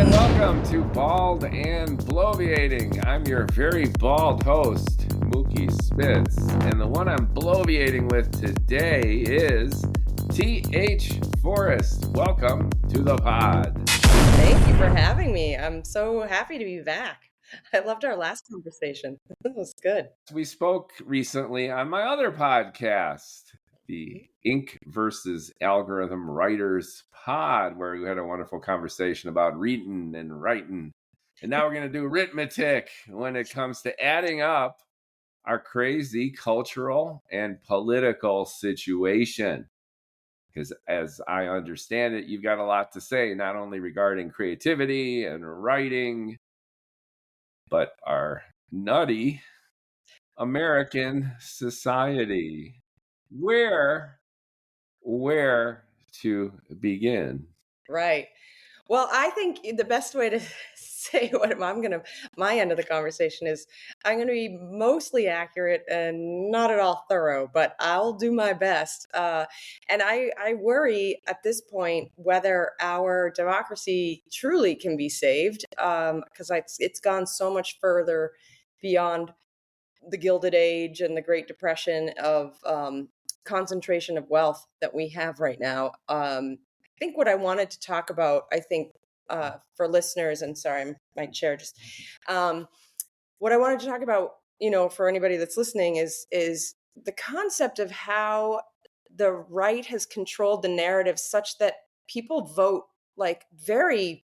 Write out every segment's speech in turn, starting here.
Welcome to Bald and Bloviating. I'm your very bald host, Mookie Spitz, and the one I'm bloviating with today is T.H. Forrest. Welcome to the pod. Thank you for having me. I'm so happy to be back. I loved our last conversation. It was good. We spoke recently on my other podcast, the Ink versus Algorithm Writers Pod, where we had a wonderful conversation about reading and writing. And now we're going to do arithmetic when it comes to adding up our crazy cultural and political situation. Because as I understand it, you've got a lot to say, not only regarding creativity and writing, but our nutty American society. Where to begin? Right. Well, I think the best way to say my end of the conversation is I'm going to be mostly accurate and not at all thorough, but I'll do my best. And I worry at this point whether our democracy truly can be saved, because it's gone so much further beyond the Gilded Age and the Great Depression of concentration of wealth that we have right now. I think what I wanted to talk about, for listeners, and sorry, my chair just, what I wanted to talk about, for anybody that's listening is the concept of how the right has controlled the narrative such that people vote like very,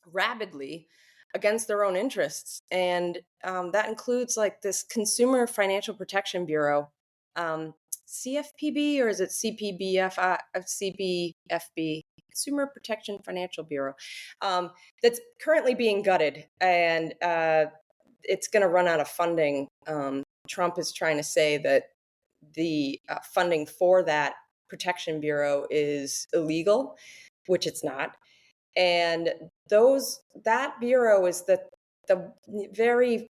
rabidly against their own interests. And that includes like this Consumer Financial Protection Bureau, CFPB, or is it CBFB, Consumer Protection Financial Bureau, that's currently being gutted, and it's going to run out of funding. Trump is trying to say that the funding for that protection bureau is illegal, which it's not. And that bureau is the very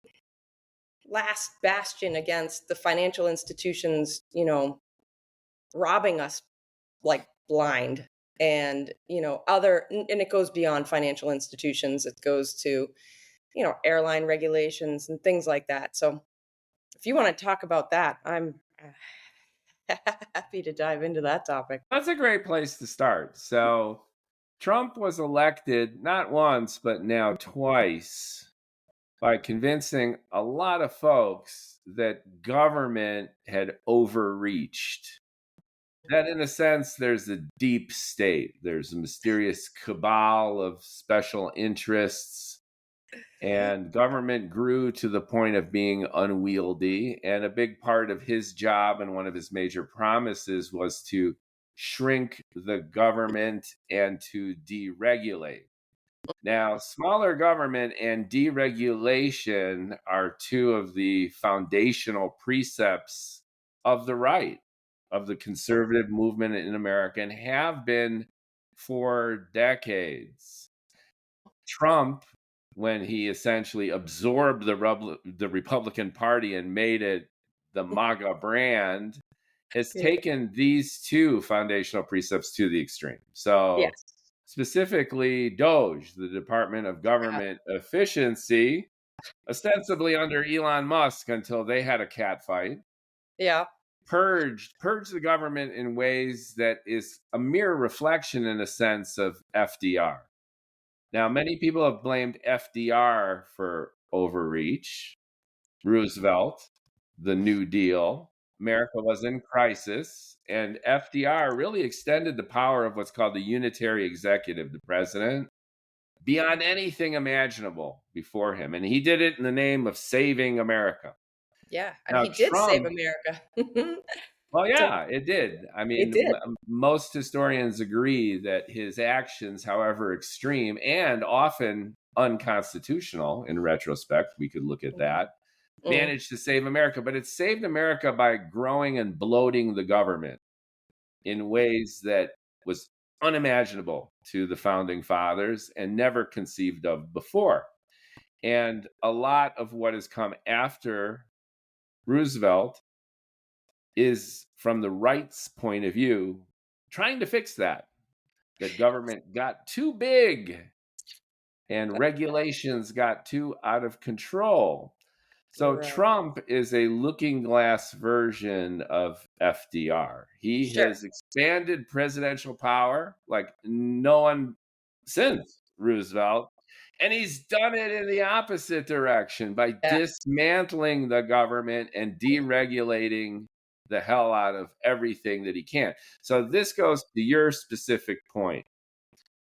last bastion against the financial institutions, robbing us like blind. And, and it goes beyond financial institutions. It goes to, airline regulations and things like that. So if you want to talk about that, I'm happy to dive into that topic. That's a great place to start. So Trump was elected not once, but now twice by convincing a lot of folks that government had overreached. That in a sense, there's a deep state. There's a mysterious cabal of special interests, and government grew to the point of being unwieldy. And a big part of his job and one of his major promises was to shrink the government and to deregulate. Now, smaller government and deregulation are two of the foundational precepts of the right, of the conservative movement in America, and have been for decades. Trump, when he essentially absorbed the Republican Party and made it the MAGA brand, has taken these two foundational precepts to the extreme. So Yes. specifically DOGE, the Department of Government Efficiency, ostensibly under Elon Musk until they had a cat fight. Yeah. Purged the government in ways that is a mere reflection, in a sense, of FDR. Now, many people have blamed FDR for overreach. Roosevelt, the New Deal, America was in crisis, and FDR really extended the power of what's called the unitary executive, the president, beyond anything imaginable before him. And he did it in the name of saving America. Yeah, and he did save America. Well, yeah, it did. I mean, most historians agree that his actions, however extreme and often unconstitutional in retrospect, we could look at that, managed to save America. But it saved America by growing and bloating the government in ways that was unimaginable to the founding fathers and never conceived of before. And a lot of what has come after Roosevelt is, from the right's point of view, trying to fix that. The government got too big and regulations got too out of control. So Right. Trump is a looking glass version of FDR. He Sure. has expanded presidential power like no one since Roosevelt. And he's done it in the opposite direction by Yeah. dismantling the government and deregulating the hell out of everything that he can. So this goes to your specific point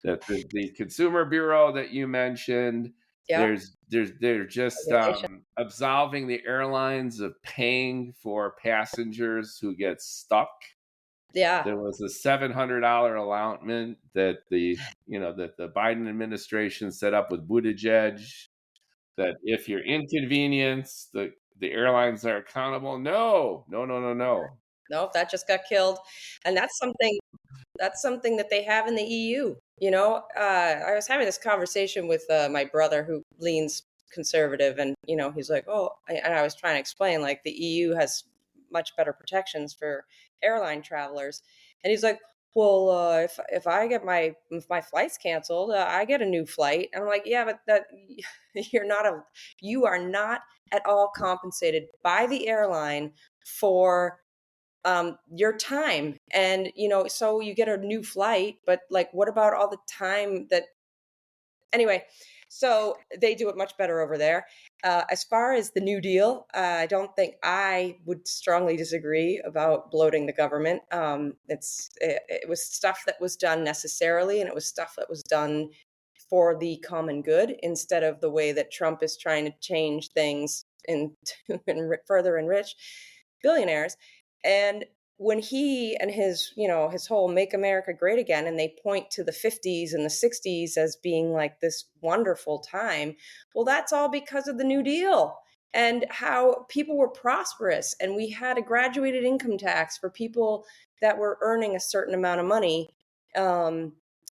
that the Consumer Bureau that you mentioned, Yeah. they're just Regulation. absolving the airlines of paying for passengers who get stuck. Yeah. There was a $700 allotment that the Biden administration set up with Buttigieg, that if you're inconvenienced, the airlines are accountable. No, no, no, no, no. Nope, that just got killed. And that's something that they have in the EU. I was having this conversation with my brother who leans conservative, and he's like, "Oh," and I was trying to explain like the EU has much better protections for airline travelers, and he's like, "Well, if I get if my flight's canceled, I get a new flight." And I'm like, "Yeah, but that you are not at all compensated by the airline for." Your time, and so you get a new flight, but like what about all the time that anyway, so they do it much better over there. As far as the New Deal, I don't think I would strongly disagree about bloating the government. It was stuff that was done necessarily, and it was stuff that was done for the common good instead of the way that Trump is trying to change things and to further enrich billionaires. And when he and his whole make America great again, and they point to the 50s and the 60s as being like this wonderful time, well, that's all because of the New Deal and how people were prosperous, and we had a graduated income tax for people that were earning a certain amount of money.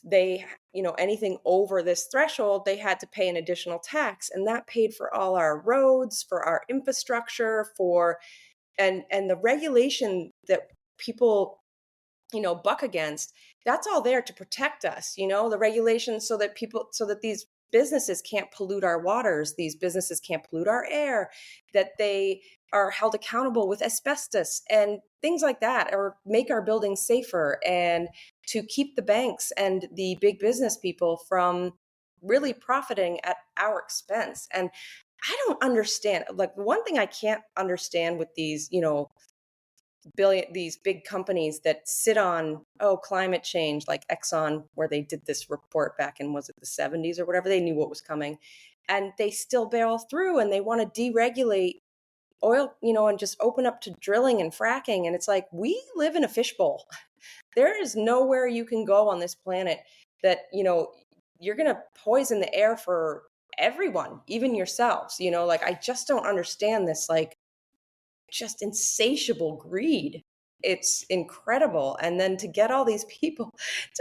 They anything over this threshold, they had to pay an additional tax, and that paid for all our roads, for our infrastructure, for and the regulation that people buck against, that's all there to protect us. The regulations so that these businesses can't pollute our waters, these businesses can't pollute our air, that they are held accountable with asbestos and things like that, or make our buildings safer, and to keep the banks and the big business people from really profiting at our expense. And I don't understand, like, one thing I can't understand with these these big companies that sit on climate change, like Exxon, where they did this report back in, was it the 70s or whatever, they knew what was coming, and they still barrel through, and they want to deregulate oil, and just open up to drilling and fracking. And it's like, we live in a fishbowl. There is nowhere you can go on this planet that you're going to poison the air for everyone, even yourselves. Like, I just don't understand this, like, just insatiable greed. It's incredible. And then to get all these people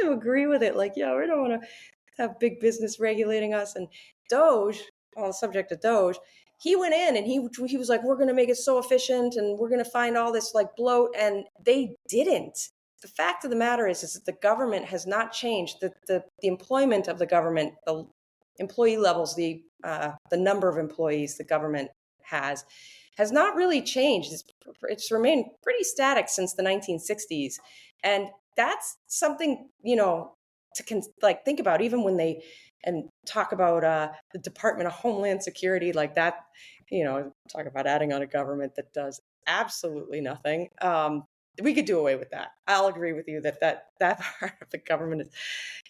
to agree with it, like, yeah, we don't want to have big business regulating us. And Doge, on the subject of Doge, he went in and he was like, we're going to make it so efficient and we're going to find all this like bloat. And they didn't. The fact of the matter is that the government has not changed. The employment of the government, the employee levels, the number of employees the government has not really changed. It's remained pretty static since the 1960s. And that's something, to think about, even when they and talk about the Department of Homeland Security, like that, talk about adding on a government that does absolutely nothing. We could do away with that. I'll agree with you that part of the government is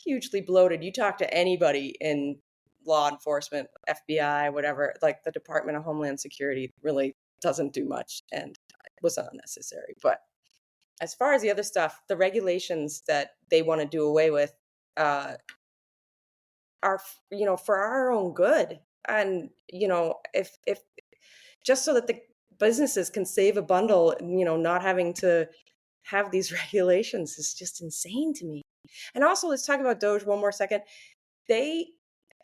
hugely bloated. You talk to anybody in law enforcement, FBI, whatever, like the Department of Homeland Security really doesn't do much and it was unnecessary. But as far as the other stuff, the regulations that they want to do away with are, for our own good. And, if just so that the businesses can save a bundle, not having to have these regulations is just insane to me. And also, let's talk about Doge one more second.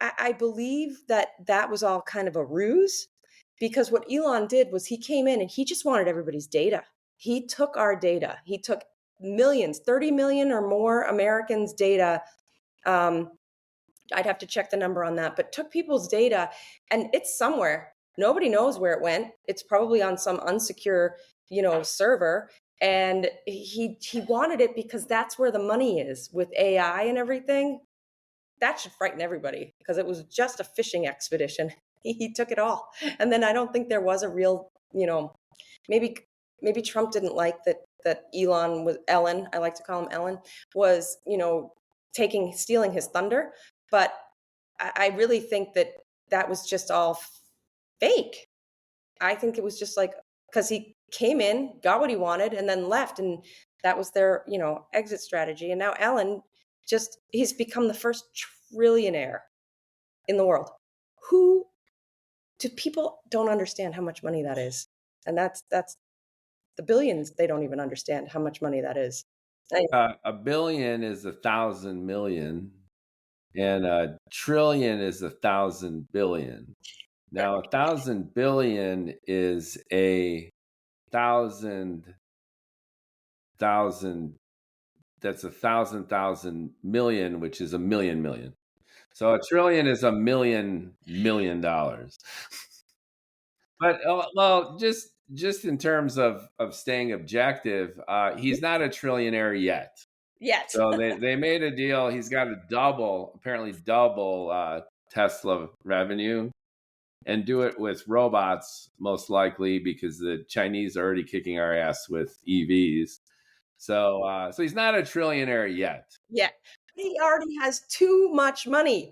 I believe that was all kind of a ruse, because what Elon did was he came in and he just wanted everybody's data. He took our data. He took millions, 30 million or more Americans' data. I'd have to check the number on that, but took people's data, and it's somewhere. Nobody knows where it went. It's probably on some unsecure, server. And he wanted it because that's where the money is with AI and everything. That should frighten everybody because it was just a fishing expedition. He took it all. And then I don't think there was a real, maybe Trump didn't like that Ellen, I like to call him Ellen, was, stealing his thunder. But I really think that was just all fake. I think it was just like, because he came in, got what he wanted, and then left. And that was their, exit strategy. And now Ellen he's become the first trillionaire in the world. People don't understand how much money that is. And that's the billions. They don't even understand how much money that is. A billion is 1,000 million, and a trillion is 1,000 billion. Now, 1,000 billion is 1,000. That's 1,000 million, which is a million. So a trillion is $1 million. But well, just in terms of staying objective, he's not a trillionaire yet. So they made a deal. He's got to apparently double Tesla revenue, and do it with robots, most likely, because the Chinese are already kicking our ass with EVs. So he's not a trillionaire yet. Yeah. He already has too much money.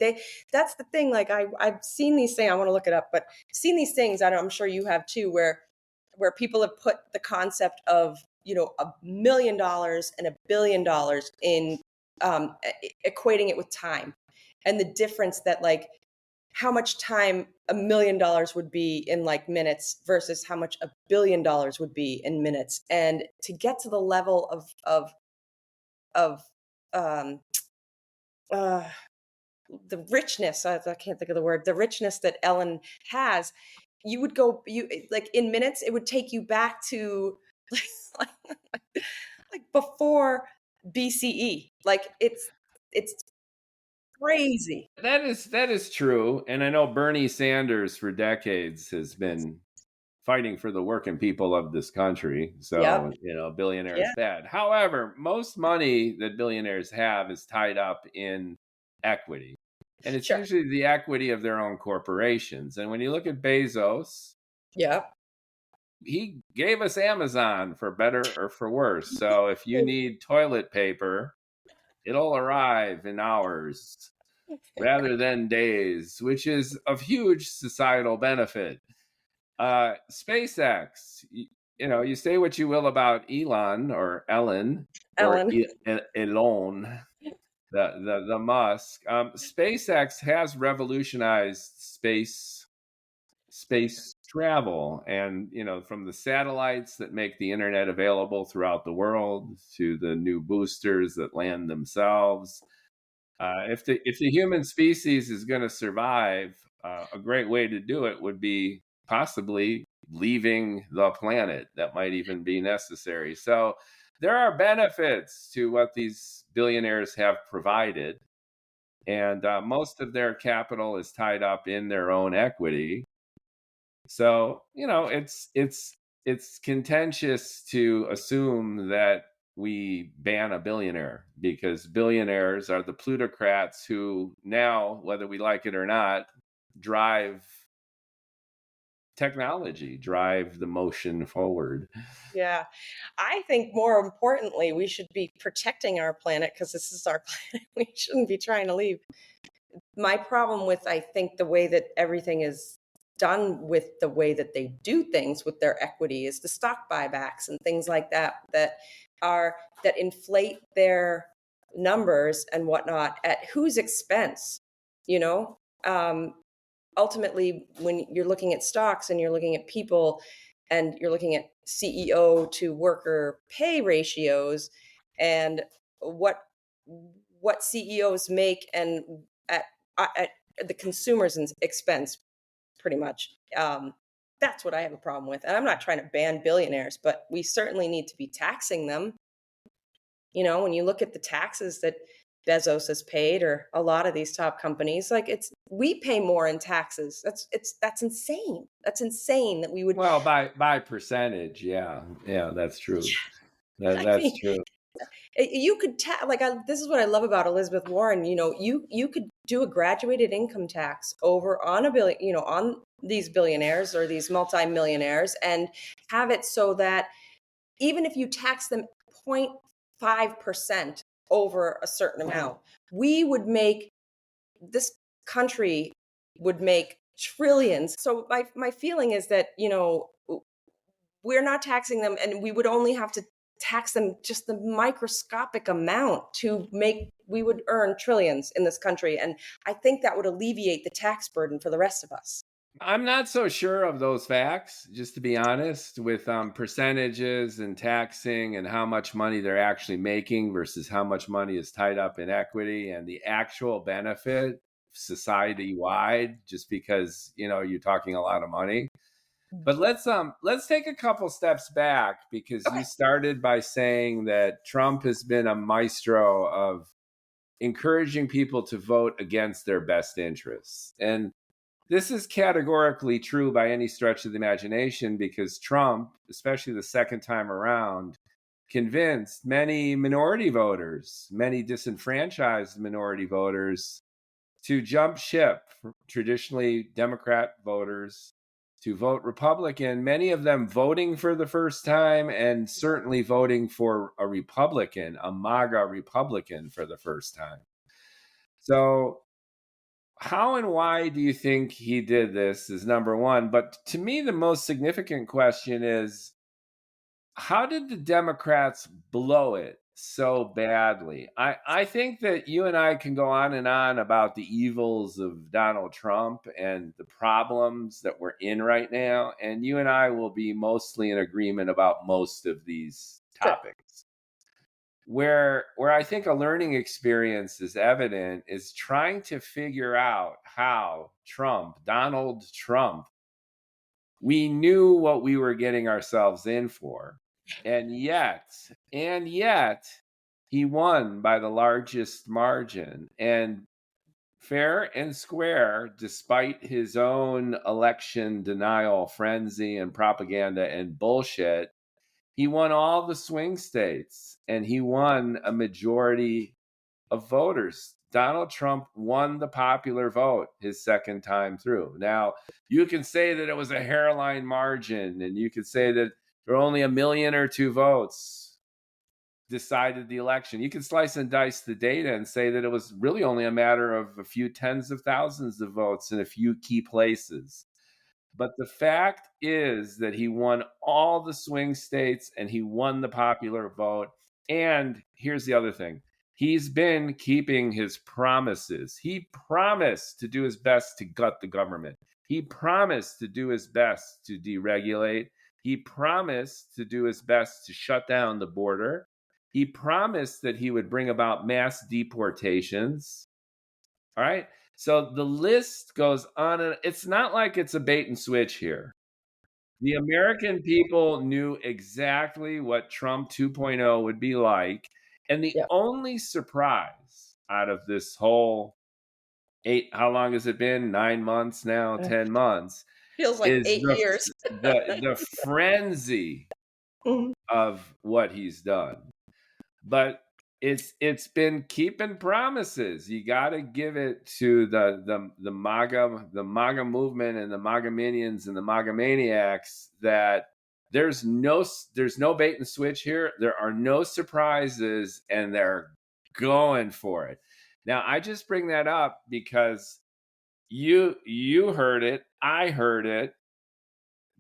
That's the thing. Like I've seen these things. I want to look it up, but seen these things. I'm sure you have too, where people have put the concept of $1 million and $1 billion in equating it with time, and the difference that like how much time $1 million would be in like minutes versus how much $1 billion would be in minutes, and to get to the level of the richness, I can't think of the word, the richness that Ellen has, you like in minutes, it would take you back to like before BCE. Like it's crazy. That is true. And I know Bernie Sanders for decades has been fighting for the working people of this country. So, Yep. Billionaire is bad. However, most money that billionaires have is tied up in equity. And it's usually the equity of their own corporations. And when you look at Bezos, he gave us Amazon for better or for worse. So if you need toilet paper, it'll arrive in hours rather than days, which is of huge societal benefit. SpaceX, you say what you will about Elon or Ellen. Or Elon, the Musk. SpaceX has revolutionized space travel, and from the satellites that make the internet available throughout the world to the new boosters that land themselves. If the human species is going to survive, a great way to do it would be possibly leaving the planet. That might even be necessary. So there are benefits to what these billionaires have provided, and most of their capital is tied up in their own equity. So it's contentious to assume that we ban a billionaire, because billionaires are the plutocrats who now, whether we like it or not, drive technology, drive the motion forward. Yeah. I think more importantly, we should be protecting our planet because this is our planet. We shouldn't be trying to leave. My problem with, I think, the way that everything is done with the way that they do things with their equity is the stock buybacks and things like that that inflate their numbers and whatnot at whose expense, ultimately, when you're looking at stocks and you're looking at people and you're looking at CEO to worker pay ratios and what CEOs make, and at the consumer's expense, pretty much. That's what I have a problem with. And I'm not trying to ban billionaires, but we certainly need to be taxing them. When you look at the taxes that Bezos has paid, or a lot of these top companies, like we pay more in taxes. That's insane. That's insane that we would. Well, by percentage, yeah, that's true. I That's mean, true. you could this is what I love about Elizabeth Warren. You could do a graduated income tax over on a billion, on these billionaires or these multimillionaires, and have it so that even if you tax them 0.5% over a certain amount, this country would make trillions. So my feeling is that, we're not taxing them, and we would only have to tax them just the microscopic amount we would earn trillions in this country. And I think that would alleviate the tax burden for the rest of us. I'm not so sure of those facts, just to be honest, with percentages and taxing and how much money they're actually making versus how much money is tied up in equity and the actual benefit society wide, just because, you're talking a lot of money. But let's take a couple steps back, because you started by saying that Trump has been a maestro of encouraging people to vote against their best interests. And this is categorically true by any stretch of the imagination, because Trump, especially the second time around, convinced many minority voters, many disenfranchised minority voters, to jump ship, traditionally Democrat voters, to vote Republican, many of them voting for the first time and certainly voting for a Republican, a MAGA Republican, for the first time. So how and why do you think he did this is number one. But to me, the most significant question is, how did the Democrats blow it so badly? I think that you and I can go on and on about the evils of Donald Trump and the problems that we're in right now. And you and I will be mostly in agreement about most of these topics. Where I think a learning experience is evident is trying to figure out how Donald Trump, we knew what we were getting ourselves in for. And yet, he won by the largest margin, and fair and square, despite his own election denial frenzy and propaganda and bullshit. He won all the swing states, and he won a majority of voters. Donald Trump won the popular vote his second time through. Now, you can say that it was a hairline margin, and you could say that there were only 1 million or 2 votes decided the election. You can slice and dice the data and say that it was really only a matter of a few tens of thousands of votes in a few key places. But the fact is that he won all the swing states and he won the popular vote. And here's the other thing. He's been keeping his promises. He promised to do his best to gut the government. He promised to do his best to deregulate. He promised to do his best to shut down the border. He promised that he would bring about mass deportations. All right. So the list goes on, and it's not like it's a bait and switch here. The American people knew exactly what Trump 2.0 would be like. And the only surprise out of this whole how long has it been? 9 months now, 10 months. Feels like 8 years. the frenzy of what he's done. But it's been keeping promises. You got to give it to the MAGA movement and the MAGA minions and the MAGA maniacs that there's no bait and switch here. There are no surprises, and they're going for it. Now, I just bring that up because you heard it, I heard it.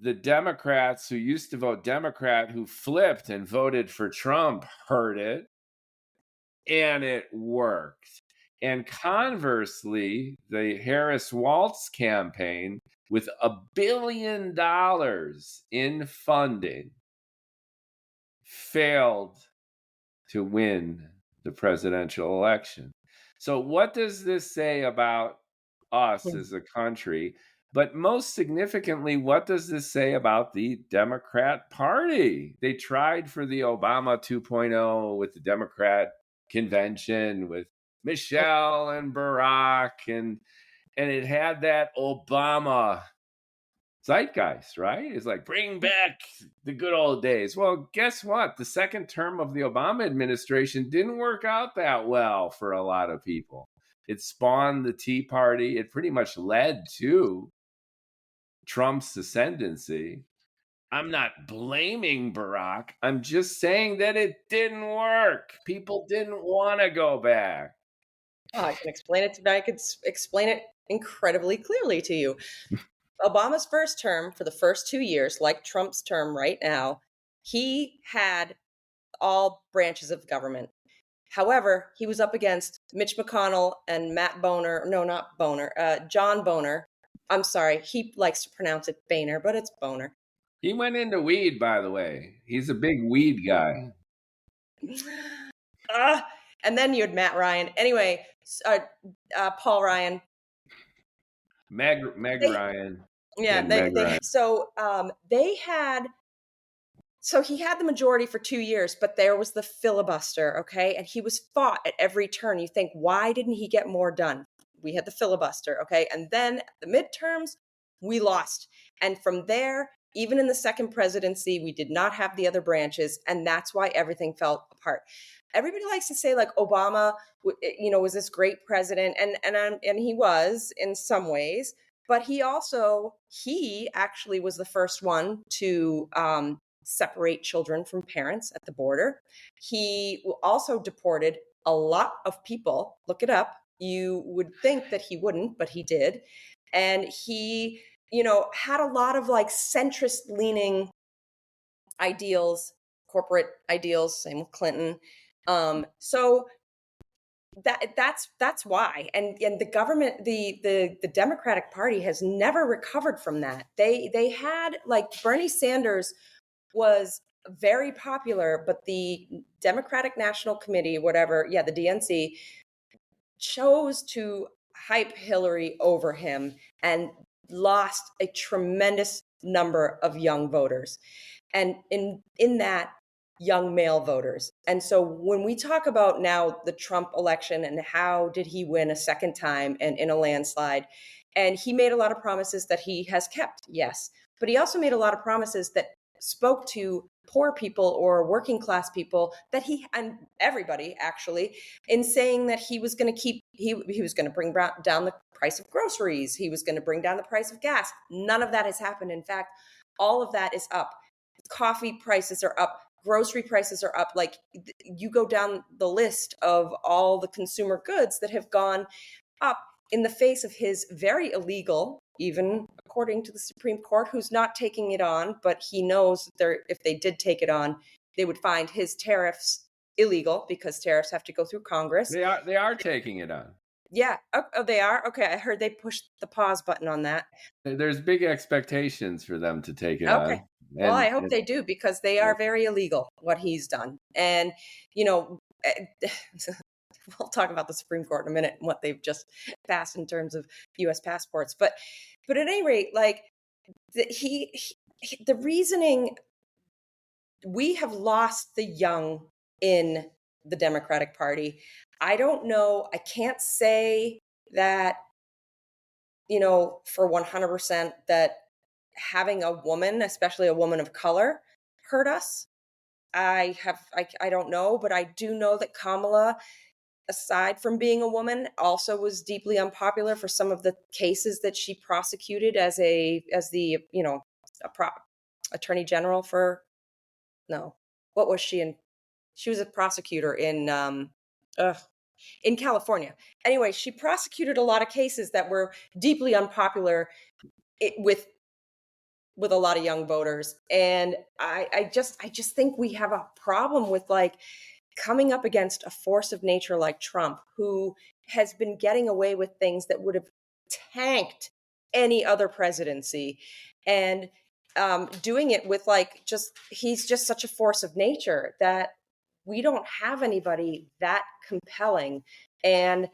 The Democrats who used to vote Democrat, who flipped and voted for Trump, heard it. And it worked. And conversely, the Harris Waltz campaign, with $1 billion in funding, failed to win the presidential election. So what does this say about us as a country? But most significantly, what does this say about the Democrat Party? They tried for the Obama 2.0 with the Democrat convention with Michelle and Barack, and it had that Obama zeitgeist, right? It's like, bring back the good old days. Well, guess what? The second term of the Obama administration didn't work out that well for a lot of people. It spawned the Tea Party. It pretty much led to Trump's ascendancy. I'm not blaming Barack. I'm just saying that it didn't work. People didn't want to go back. Oh, I can explain it I could explain it incredibly clearly to you. Obama's first term, for the first 2 years, like Trump's term right now, he had all branches of government. However, he was up against Mitch McConnell and Matt Boner. No, not Boner. John Boner. I'm sorry. He likes to pronounce it Boehner, but it's Boner. He went into weed, by the way. He's a big weed guy. And then you had Matt Ryan. Anyway, Paul Ryan. Meg Ryan. Yeah. Ryan. So he had the majority for 2 years, but there was the filibuster, okay? And he was fought at every turn. You think, why didn't he get more done? We had the filibuster, okay? And then the midterms, we lost. And from there, even in the second presidency, we did not have the other branches, and that's why everything fell apart. Everybody likes to say, like, Obama, was this great president, and he was in some ways, but he actually was the first one to separate children from parents at the border. He also deported a lot of people. Look it up. You would think that he wouldn't, but he did. And he, had a lot of like centrist leaning ideals, corporate ideals, same with Clinton. So that's why. And the government, the Democratic Party has never recovered from that. They had, like, Bernie Sanders was very popular, but the Democratic National Committee, whatever, the DNC, chose to hype Hillary over him and lost a tremendous number of young voters. And in that, young male voters. And so when we talk about now the Trump election and how did he win a second time and in a landslide, and he made a lot of promises that he has kept, yes, but he also made a lot of promises that spoke to poor people or working class people, that and everybody actually, in saying that he was going to he was going to bring down the price of groceries. He was going to bring down the price of gas. None of that has happened. In fact, all of that is up. Coffee prices are up. Grocery prices are up. Like, you go down the list of all the consumer goods that have gone up in the face of his very illegal, even according to the Supreme Court, who's not taking it on, but he knows that if they did take it on, they would find his tariffs illegal because tariffs have to go through Congress. They are taking it on. Yeah. Oh, they are? Okay. I heard they pushed the pause button on that. There's big expectations for them to take it on. Well, I hope they do, because they are very illegal, what he's done. And, we'll talk about the Supreme Court in a minute and what they've just passed in terms of U.S. passports. But at any rate, like, the reasoning, we have lost the young in the Democratic Party. I don't know. I can't say that, for 100% that having a woman, especially a woman of color, hurt us. I don't know, but I do know that Kamala, aside from being a woman, also was deeply unpopular for some of the cases that she prosecuted as the attorney general for, what was she in? She was a prosecutor in California. Anyway, she prosecuted a lot of cases that were deeply unpopular with a lot of young voters. And I just think we have a problem with, like, coming up against a force of nature like Trump, who has been getting away with things that would have tanked any other presidency, and doing it with, like, he's just such a force of nature that we don't have anybody that compelling. And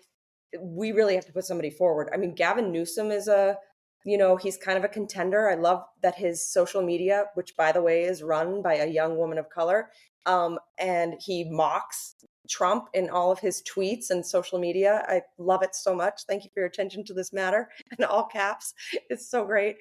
we really have to put somebody forward. I mean, Gavin Newsom is a he's kind of a contender. I love that his social media, which by the way is run by a young woman of color, and he mocks Trump in all of his tweets and social media. I love it so much. Thank you for your attention to this matter in all caps. It's so great.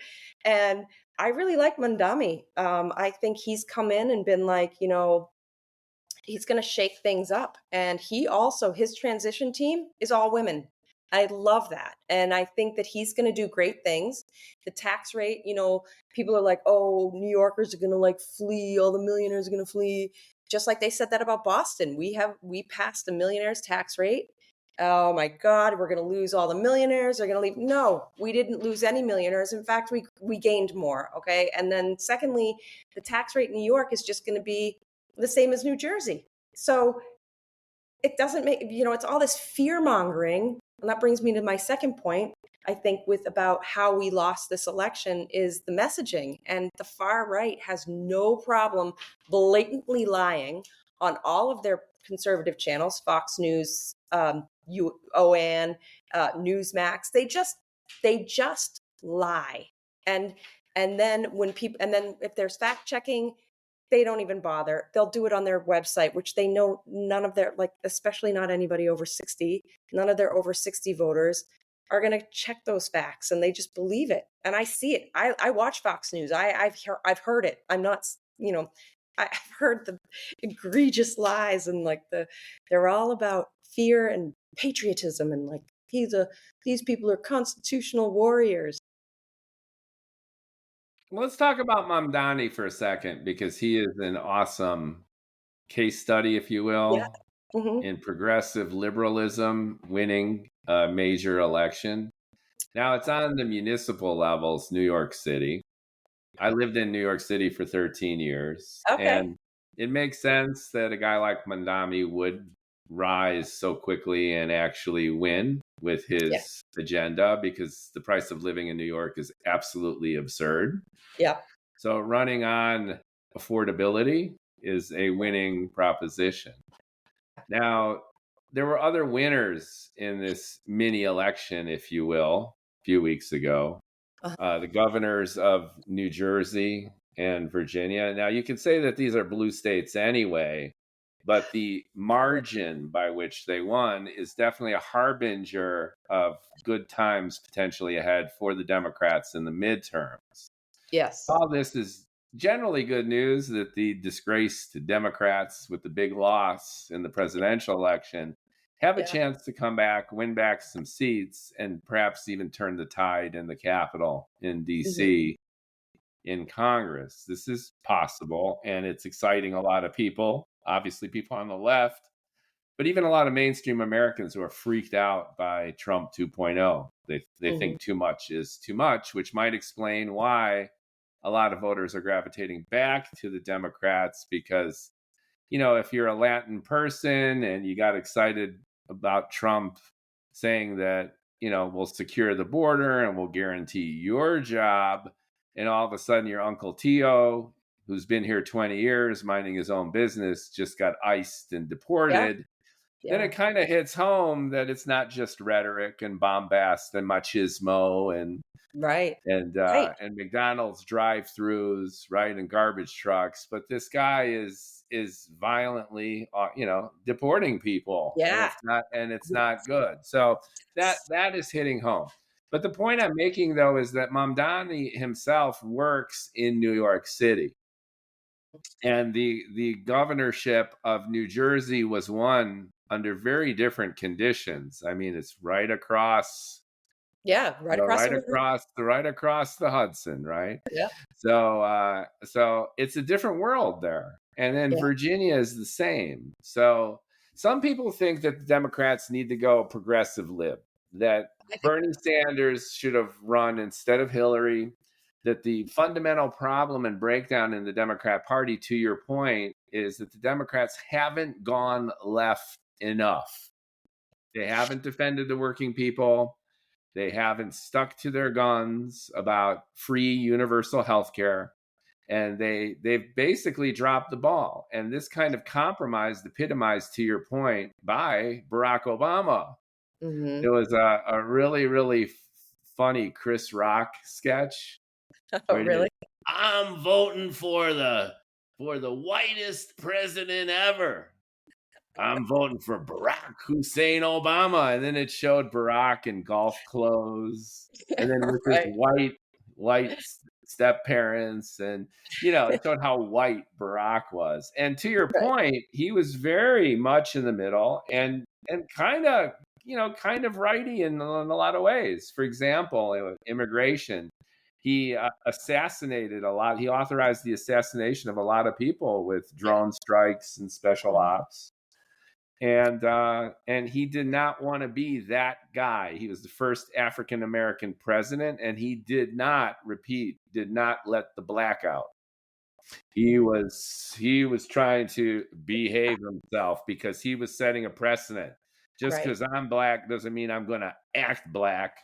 And I really like Mandami. I think he's come in and been like, he's going to shake things up. And his transition team is all women. I love that. And I think that he's going to do great things. The tax rate, people are like, oh, New Yorkers are going to like flee. All the millionaires are going to flee. Just like they said that about Boston. We passed a millionaire's tax rate. Oh my God, we're going to lose all the millionaires. They're going to leave. No, we didn't lose any millionaires. In fact, we gained more. Okay. And then secondly, the tax rate in New York is just going to be the same as New Jersey. So it doesn't make, it's all this fear mongering. And that brings me to my second point, I think, about how we lost this election is the messaging. And the far right has no problem blatantly lying on all of their conservative channels, Fox News, OAN, Newsmax. They just lie. And then if there's fact checking, they don't even bother. They'll do it on their website, which they know none of their, especially not anybody over 60, none of their over 60 voters are going to check those facts, and they just believe it. And I see it. I watch Fox News. I've heard it. I'm not, I've heard the egregious lies, and they're all about fear and patriotism, and these people are constitutional warriors. Let's talk about Mamdani for a second, because he is an awesome case study, if you will, Yeah. Mm-hmm. in progressive liberalism winning a major election. Now, it's on the municipal levels, New York City. I lived in New York City for 13 years. Okay. And it makes sense that a guy like Mamdani would rise so quickly and actually win with his agenda, because the price of living in New York is absolutely absurd. Yeah. So running on affordability is a winning proposition. Now, there were other winners in this mini election, if you will, a few weeks ago. The governors of New Jersey and Virginia. Now, you can say that these are blue states anyway, but the margin by which they won is definitely a harbinger of good times potentially ahead for the Democrats in the midterms. Yes. All this is generally good news, that the disgraced Democrats with the big loss in the presidential election have a chance to come back, win back some seats, and perhaps even turn the tide in the Capitol in D.C. in Congress. This is possible, and it's exciting a lot of people, obviously people on the left, but even a lot of mainstream Americans who are freaked out by Trump 2.0. They think too much is too much, which might explain why a lot of voters are gravitating back to the Democrats, because, if you're a Latin person and you got excited about Trump saying that, we'll secure the border and we'll guarantee your job, and all of a sudden your Uncle Tio, who's been here 20 years minding his own business, just got iced and deported, then it kind of hits home that it's not just rhetoric and bombast and machismo and and McDonald's drive-throughs, right, and garbage trucks, but this guy is violently, deporting people, and it's not good. So that is hitting home. But the point I'm making, though, is that Mamdani himself works in New York City, and the governorship of New Jersey was won under very different conditions. I mean, it's right across. Yeah, right across the Hudson, right? Yeah. So it's a different world there. And then Virginia is the same. So some people think that the Democrats need to go progressive lib, that Bernie Sanders should have run instead of Hillary, that the fundamental problem and breakdown in the Democrat Party, to your point, is that the Democrats haven't gone left enough. They haven't defended the working people. They haven't stuck to their guns about free universal health care. And they've basically dropped the ball. And this kind of compromise, epitomized, to your point, by Barack Obama. It was a really, really funny Chris Rock sketch. Oh, really? I'm voting for the whitest president ever. I'm voting for Barack Hussein Obama. And then it showed Barack in golf clothes and then with his Right. white step parents. And, it showed how white Barack was. And to your Right. point, he was very much in the middle and kind of righty in a lot of ways. For example, immigration. He assassinated a lot. He authorized the assassination of a lot of people with drone strikes and special ops. And he did not want to be that guy. He was the first African American president, and he did not let the black out. He was trying to behave himself because he was setting a precedent. Just because I'm black doesn't mean I'm going to act black.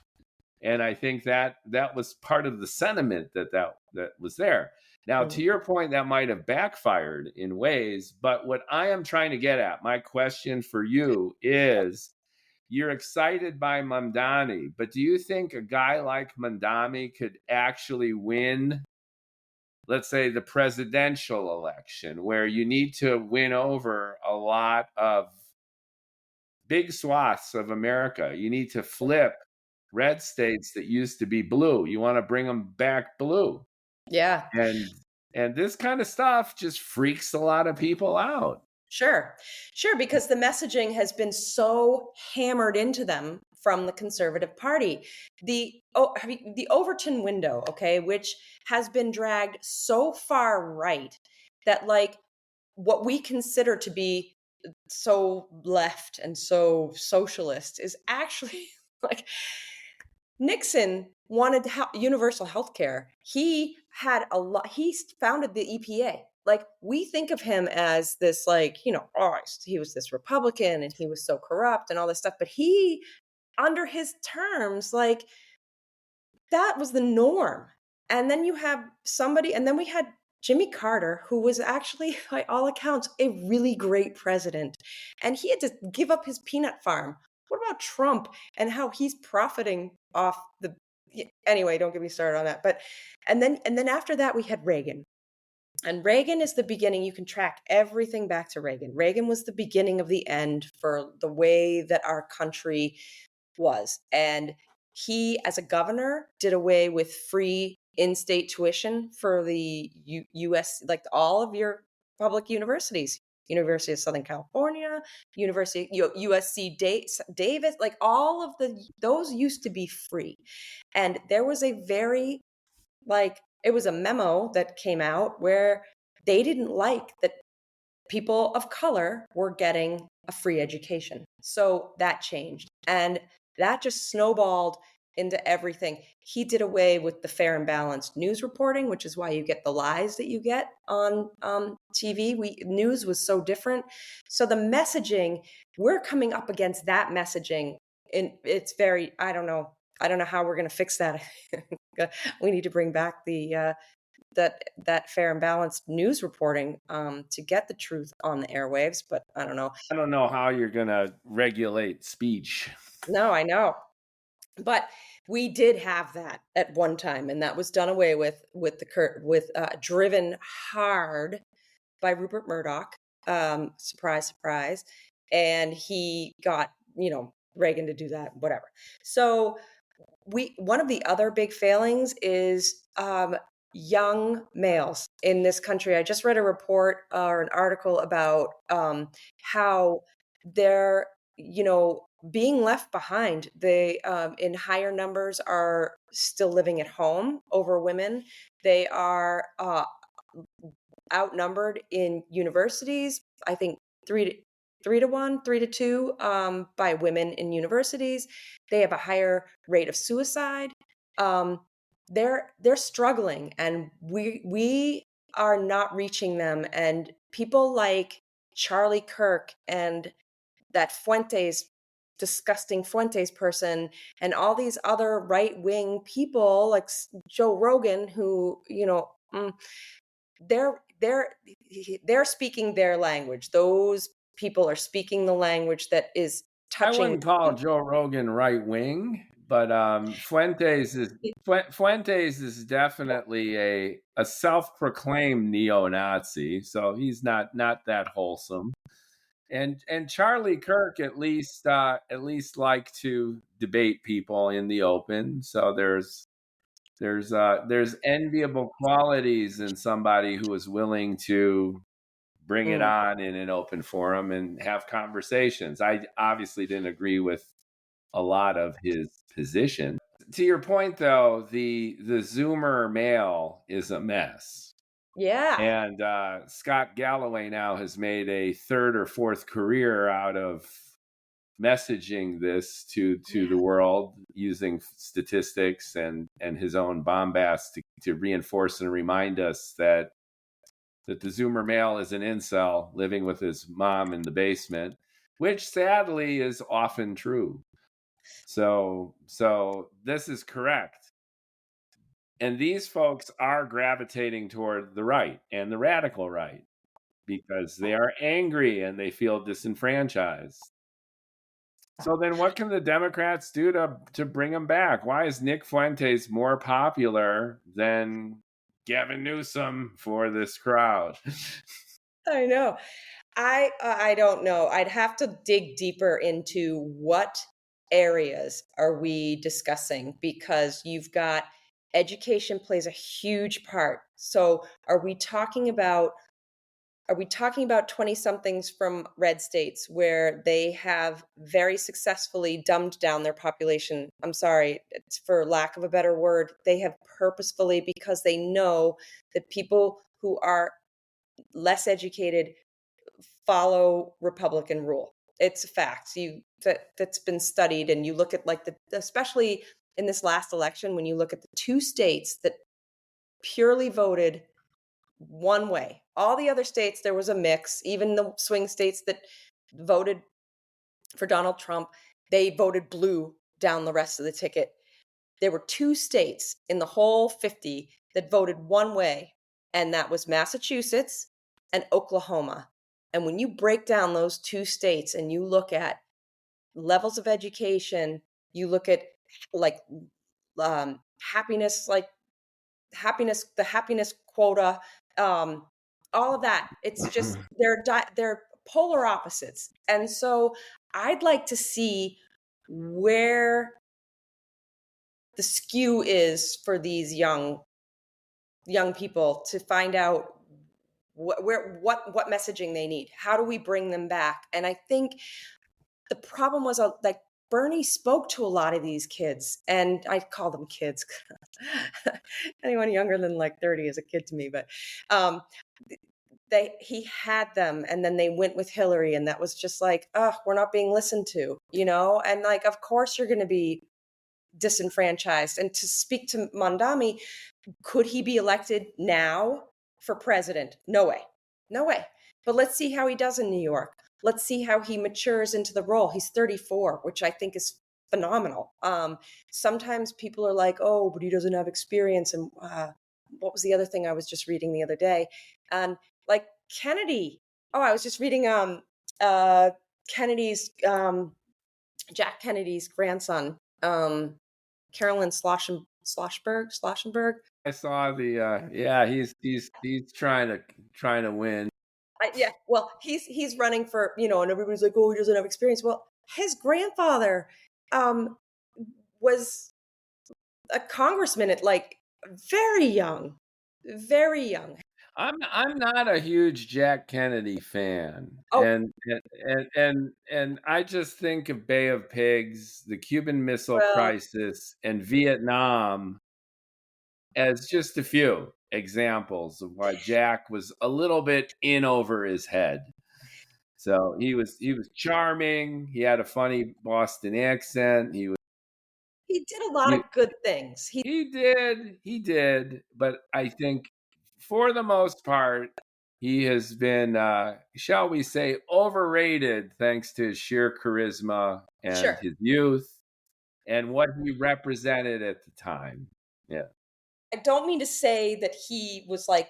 And I think that was part of the sentiment that was there. Now, to your point, that might have backfired in ways, but what I am trying to get at, my question for you is, you're excited by Mamdani, but do you think a guy like Mamdani could actually win, let's say, the presidential election, where you need to win over a lot of big swaths of America? You need to flip red states that used to be blue. You want to bring them back blue. Yeah. And this kind of stuff just freaks a lot of people out. Sure, because the messaging has been so hammered into them from the Conservative Party. The Overton window, okay, which has been dragged so far right that, like, what we consider to be so left and so socialist is actually like, Nixon wanted universal health care. He founded the EPA. Like, we think of him as this, like, he was this Republican and he was so corrupt and all this stuff. But he, under his terms, like, that was the norm. And then you have and then we had Jimmy Carter, who was actually, by all accounts, a really great president. And he had to give up his peanut farm. What about Trump and how he's profiting off anyway, don't get me started on that. But and then after that we had Reagan. And Reagan is the beginning. You can track everything back to Reagan. Reagan was the beginning of the end for the way that our country was. And he, as a governor, did away with free in-state tuition for the U.S., like all of your public universities. University of Southern California, USC Davis, like all of those used to be free. And there was a very, it was a memo that came out where they didn't like that people of color were getting a free education. So that changed. And that just snowballed into everything. He did away with the fair and balanced news reporting, which is why you get the lies that you get on TV. News was so different. So the messaging, we're coming up against that messaging. And it's very, I don't know how we're going to fix that. We need to bring back that fair and balanced news reporting to get the truth on the airwaves. But I don't know how you're going to regulate speech. No, I know. But we did have that at one time, and that was done away with driven hard by Rupert Murdoch. Surprise, surprise. And he got, Reagan to do that, whatever. So one of the other big failings is young males in this country. I just read a report or an article about how they're, being left behind. They, in higher numbers, are still living at home over women. They are outnumbered in universities. I think 3 to 1, 3 to 2 by women in universities. They have a higher rate of suicide. They're struggling, and we are not reaching them. And people like Charlie Kirk and that disgusting Fuentes person, and all these other right-wing people like Joe Rogan, who, they're speaking their language. Those people are speaking the language that is touching. I wouldn't call Joe Rogan right-wing. Fuentes is definitely a self-proclaimed neo-Nazi, so he's not that wholesome. And Charlie Kirk at least liked to debate people in the open. So there's enviable qualities in somebody who is willing to bring it on in an open forum and have conversations. I obviously didn't agree with a lot of his position. To your point, though, the Zoomer mail is a mess. Yeah. And Scott Galloway now has made a third or fourth career out of messaging this to the world using statistics and his own bombast to reinforce and remind us that the Zoomer male is an incel living with his mom in the basement, which sadly is often true. So this is correct. And these folks are gravitating toward the right and the radical right because they are angry and they feel disenfranchised. So then what can the Democrats do to bring them back? Why is Nick Fuentes more popular than Gavin Newsom for this crowd? I know. I don't know. I'd have to dig deeper into what areas are we discussing, because you've got education plays a huge part. So are we talking about 20 somethings from red states where they have very successfully dumbed down their population? I'm sorry, it's for lack of a better word. They have purposefully, because they know that people who are less educated follow Republican rule. It's a fact. That's been studied, and you look at like especially in this last election, when you look at the two states that purely voted one way. All the other states, there was a mix. Even the swing states that voted for Donald Trump, they voted blue down the rest of the ticket. There were two states in the whole 50 that voted one way, and that was Massachusetts and Oklahoma. And when you break down those two states and you look at levels of education, you look at like happiness, the happiness quota, all of that. It's just they're polar opposites. And so I'd like to see where the skew is for these young people, to find out what messaging they need. How do we bring them back? And I think the problem was like Bernie spoke to a lot of these kids, and I call them kids. Anyone younger than like 30 is a kid to me, but he had them, and then they went with Hillary, and that was just like, oh, we're not being listened to, and like, of course you're going to be disenfranchised. And to speak to Mondami, could he be elected now for president? No way. But let's see how he does in New York. Let's see how he matures into the role. He's 34, which I think is phenomenal. Sometimes people are like, oh, but he doesn't have experience. And what was the other thing I was just reading the other day? And like Kennedy. Oh, I was just reading Kennedy's Jack Kennedy's grandson, Carolyn Schlossenberg. I saw he's trying to win. Yeah, well, he's running for, and everybody's like, oh, he doesn't have experience. Well, his grandfather was a congressman at like very young. I'm not a huge Jack Kennedy fan. Oh. And I just think of Bay of Pigs, the Cuban Missile Crisis, and Vietnam as just a few examples of why Jack was a little bit in over his head. So he was charming. He had a funny Boston accent. He did a lot of good things. He did. But I think for the most part, he has been, shall we say, overrated thanks to his sheer charisma and his youth and what he represented at the time. Yeah. I don't mean to say that he was like,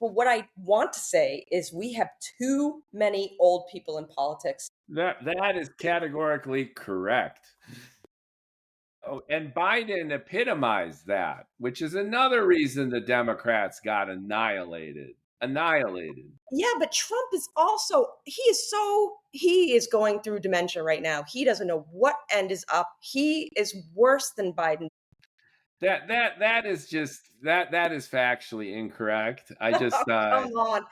but what I want to say is we have too many old people in politics. That is categorically correct. Oh, and Biden epitomized that, which is another reason the Democrats got annihilated. Annihilated. Yeah, but Trump is also he is going through dementia right now. He doesn't know what end is up. He is worse than Biden. That is just that is factually incorrect. I just Come on.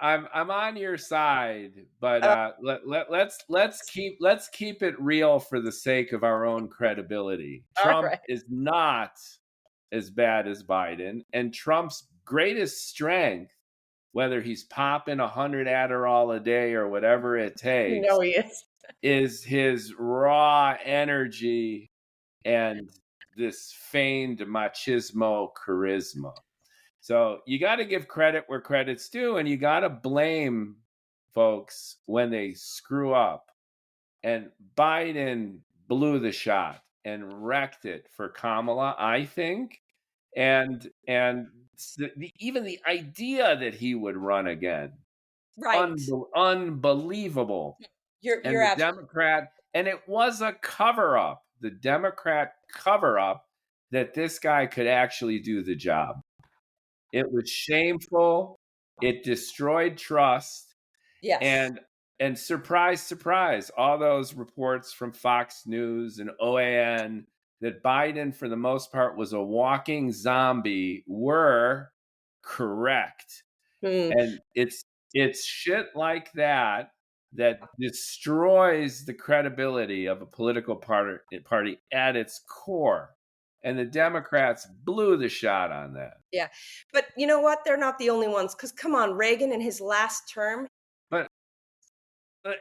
I'm on your side, but Uh, let's keep it real for the sake of our own credibility. all Trump right. is not as bad as Biden, and Trump's greatest strength, whether he's popping 100 Adderall a day or whatever it takes, No, he is his raw energy and this feigned machismo charisma. So you got to give credit where credit's due, and you got to blame folks when they screw up. And Biden blew the shot and wrecked it for Kamala, I think. And even the idea that he would run again, right. unbelievable. And You're the absolutely Democrat, and it was a cover up, the Democrat cover up that this guy could actually do the job. It was shameful. It destroyed trust. yes. And surprise, surprise, all those reports from Fox News and OAN that Biden, for the most part, was a walking zombie were correct. Hmm. And it's shit like that that destroys the credibility of a political party at its core. And the Democrats blew the shot on that. Yeah. But you know what? They're not the only ones. Because come on, Reagan in his last term. But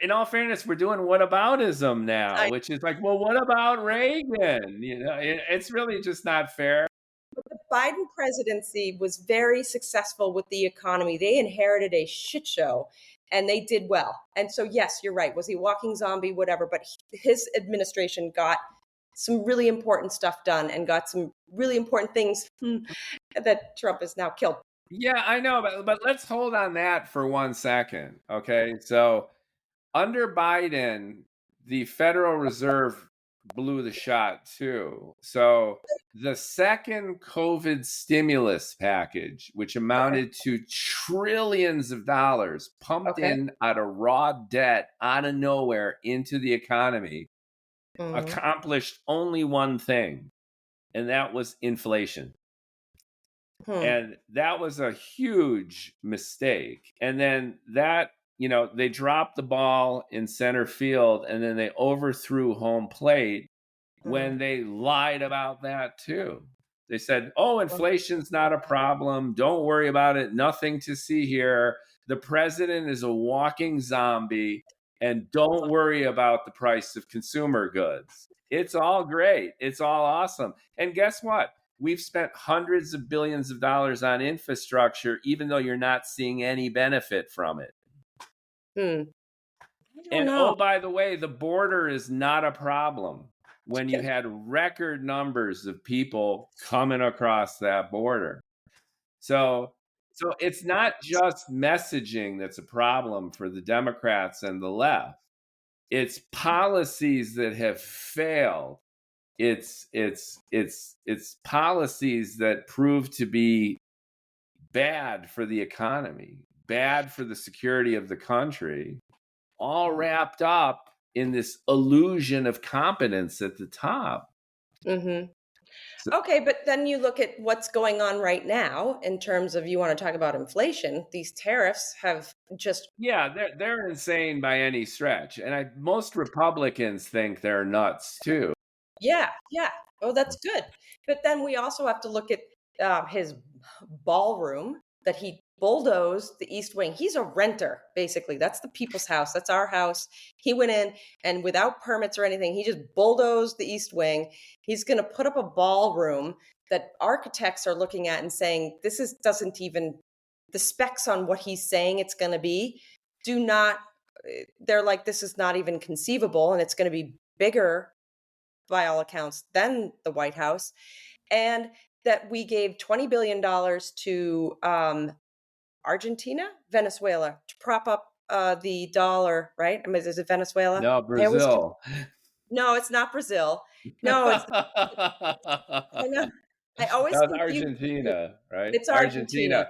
in all fairness, we're doing whataboutism now, I, which is like, well, what about Reagan? It's really just not fair. the Biden presidency was very successful with the economy. They inherited a shit show and they did well. And so, yes, you're right. Was he a walking zombie? Whatever. But his administration got some really important stuff done and got some really important things that Trump has now killed. Yeah, I know, but let's hold on that for 1 second. Okay. So under Biden, the Federal Reserve blew the shot too. So the second COVID stimulus package, which amounted to trillions of dollars pumped Okay. in out of raw debt out of nowhere into the economy, accomplished only one thing, and that was inflation. And that was a huge mistake. And then that, they dropped the ball in center field, and then they overthrew home plate when they lied about that too. They said, oh, inflation's not a problem. Don't worry about it. Nothing to see here. The president is a walking zombie, and don't worry about the price of consumer goods. It's all great. It's all awesome. And guess what? We've spent hundreds of billions of dollars on infrastructure, even though you're not seeing any benefit from it. I don't And know. oh, by the way, the border is not a problem when you had record numbers of people coming across that border. So it's not just messaging that's a problem for the Democrats and the left. It's policies that have failed. It's policies that prove to be bad for the economy, bad for the security of the country, all wrapped up in this illusion of competence at the top. Okay, but then you look at what's going on right now in terms of, you want to talk about inflation. These tariffs have just they're insane by any stretch, and most Republicans think they're nuts too. yeah. Oh, that's good. But then we also have to look at his ballroom that he bulldozed the East Wing. He's a renter, basically. That's the people's house. That's our house. He went in and without permits or anything, he just bulldozed the East Wing. He's going to put up a ballroom that architects are looking at and saying, doesn't even, the specs on what he's saying it's going to be, they're like, this is not even conceivable, and it's going to be bigger by all accounts than the White House. And that we gave $20 billion to Argentina, Venezuela, to prop up the dollar, right? I mean, is it Venezuela? No, Brazil. No, it's not Brazil. No, it's I know. I always That was confuse the two. Argentina, right? It's Argentina.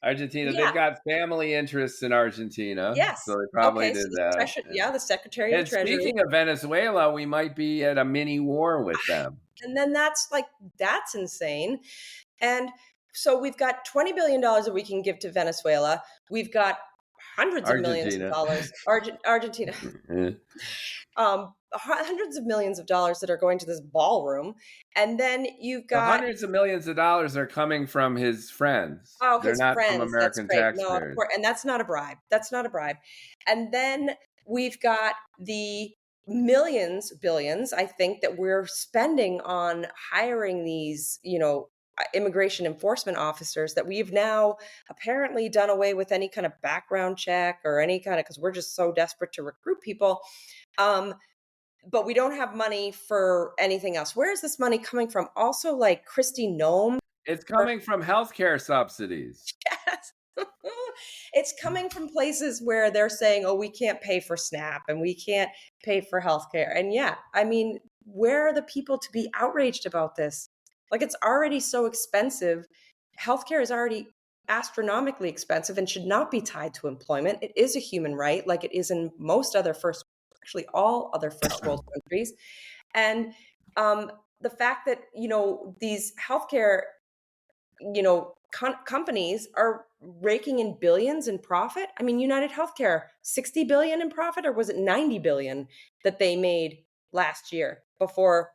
Argentina, Yeah. they've got family interests in Argentina, Yes. so they probably Okay. So did that. the Secretary of And Treasury. speaking of Venezuela, we might be at a mini war with them. And then that's insane. And so we've got $20 billion that we can give to Venezuela. We've got hundreds of millions of Argentina. dollars. Argentina. Hundreds of millions of dollars that are going to this ballroom. And then you've The got, hundreds of millions of dollars are coming from his friends. oh, They're his not from friends. That's American great. No, of taxpayers. course. And that's not a bribe. That's not a bribe. And then we've got the billions, I think, that we're spending on hiring these, immigration enforcement officers that we've now apparently done away with any kind of background check or any kind of, because we're just so desperate to recruit people. But we don't have money for anything else. Where is this money coming from? Also, like Kristi Noem. It's coming from healthcare subsidies. Yes. It's coming from places where they're saying, oh, we can't pay for SNAP and we can't pay for healthcare. And yeah, I mean, where are the people to be outraged about this? Like, it's already so expensive. Healthcare is already astronomically expensive and should not be tied to employment. It is a human right, like it is in most other actually all other first world countries. And the fact that, these healthcare, companies are raking in billions in profit. I mean, United Healthcare, 60 billion in profit, or was it 90 billion that they made last year before,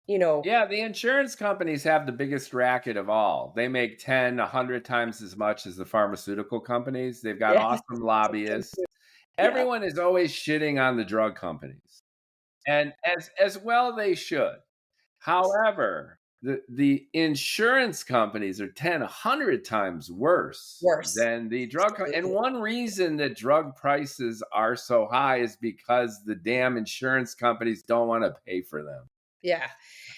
Yeah, the insurance companies have the biggest racket of all. They make 10, 100 times as much as the pharmaceutical companies. They've got yeah, awesome lobbyists. yeah, Everyone is always shitting on the drug companies. And as well they should. However, the insurance companies are 10, 100 times worse worse. than the drug and one reason that drug prices are so high is because the damn insurance companies don't want to pay for them. Yeah.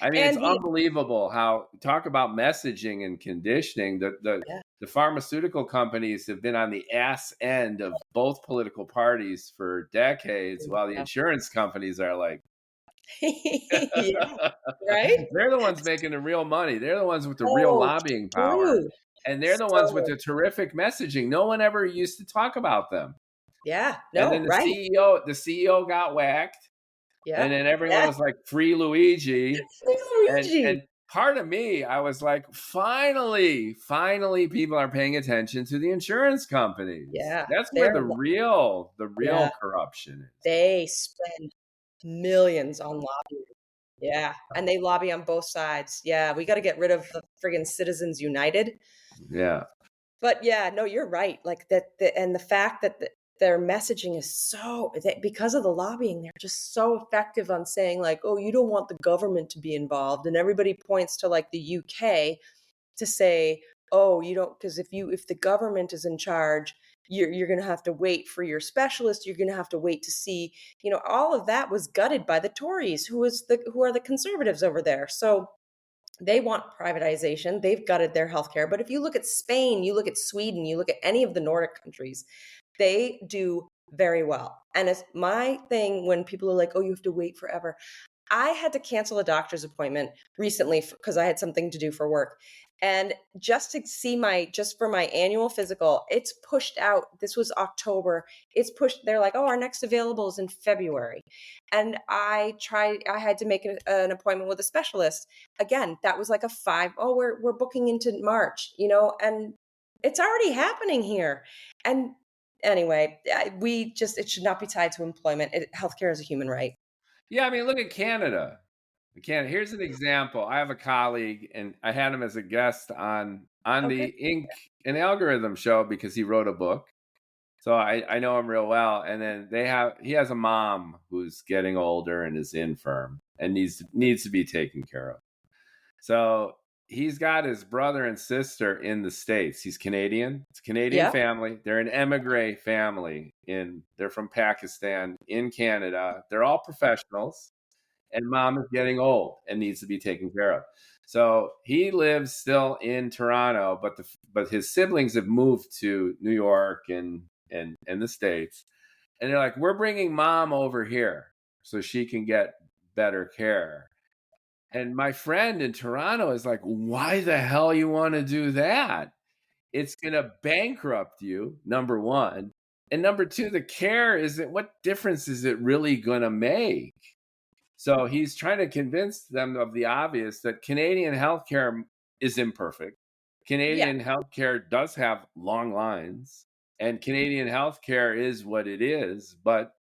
I mean, it's And unbelievable how talk about messaging and conditioning. The pharmaceutical companies have been on the ass end of both political parties for decades, while the insurance companies are like, yeah, right? they're the ones making the real money. They're the ones with the real Oh, lobbying power. true. And they're the ones with So, the terrific messaging. No one ever used to talk about them. yeah, And no, then right. the CEO got whacked. And Yeah. then everyone Yeah. was like, free Luigi. Luigi. And part of me, I was like, finally people are paying attention to the insurance companies. Yeah. That's where the real Yeah. corruption is. They spend millions on lobbying. Yeah. And they lobby on both sides. Yeah. We got to get rid of the friggin' Citizens United. Yeah. But yeah, no, you're right. Like that, and the fact that their messaging is because of the lobbying, they're just so effective on saying like, oh, you don't want the government to be involved. And everybody points to like the UK to say, oh, you don't, because if the government is in charge, you're going to have to wait for your specialist. You're going to have to wait to see, all of that was gutted by the Tories, who are the conservatives over there. So they want privatization. They've gutted their healthcare. But if you look at Spain, you look at Sweden, you look at any of the Nordic countries, they do very well. And it's my thing when people are like, oh, you have to wait forever. I had to cancel a doctor's appointment recently because I had something to do for work. And just for my annual physical, it's pushed out. This was October. It's pushed. They're like, oh, our next available is in February. And I had to make an appointment with a specialist. Again, that was like we're booking into March, and it's already happening here. And anyway, it should not be tied to employment. Healthcare is a human right. Yeah, I mean, look at Canada. Here's an example. I have a colleague, and I had him as a guest on the Ink and Algorithm show because he wrote a book. So I know him real well. And then he has a mom who's getting older and is infirm and needs to be taken care of. So he's got his brother and sister in the States. He's Canadian. It's a Canadian family. They're an emigre family. They're from Pakistan in Canada. They're all professionals. And mom is getting old and needs to be taken care of. So he lives still in Toronto, but his siblings have moved to New York and the States. And they're like, we're bringing mom over here so she can get better care. And my friend in Toronto is like, why the hell you want to do that? It's going to bankrupt you, number one. And number two, the care isn't, what difference is it really going to make? So he's trying to convince them of the obvious, that Canadian healthcare is imperfect. Canadian healthcare does have long lines, and Canadian healthcare is what it is, but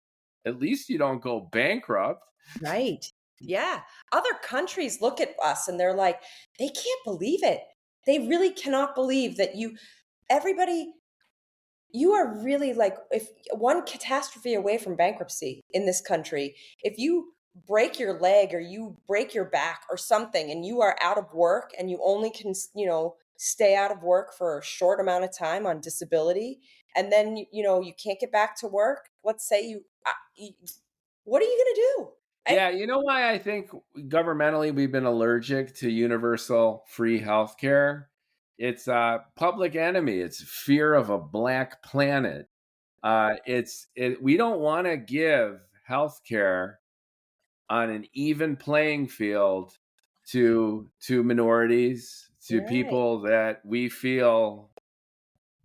at least you don't go bankrupt. Right. Yeah. Other countries look at us and they're like, they can't believe it. They really cannot believe that everybody, you are really like, if one catastrophe away from bankruptcy in this country, if you break your leg or you break your back or something and you are out of work and you only can, stay out of work for a short amount of time on disability, and then, you can't get back to work. Let's say what are you going to do? Yeah, you know why I think governmentally we've been allergic to universal free healthcare? It's a public enemy. It's fear of a black planet. We don't want to give healthcare on an even playing field to minorities, to Right. people that we feel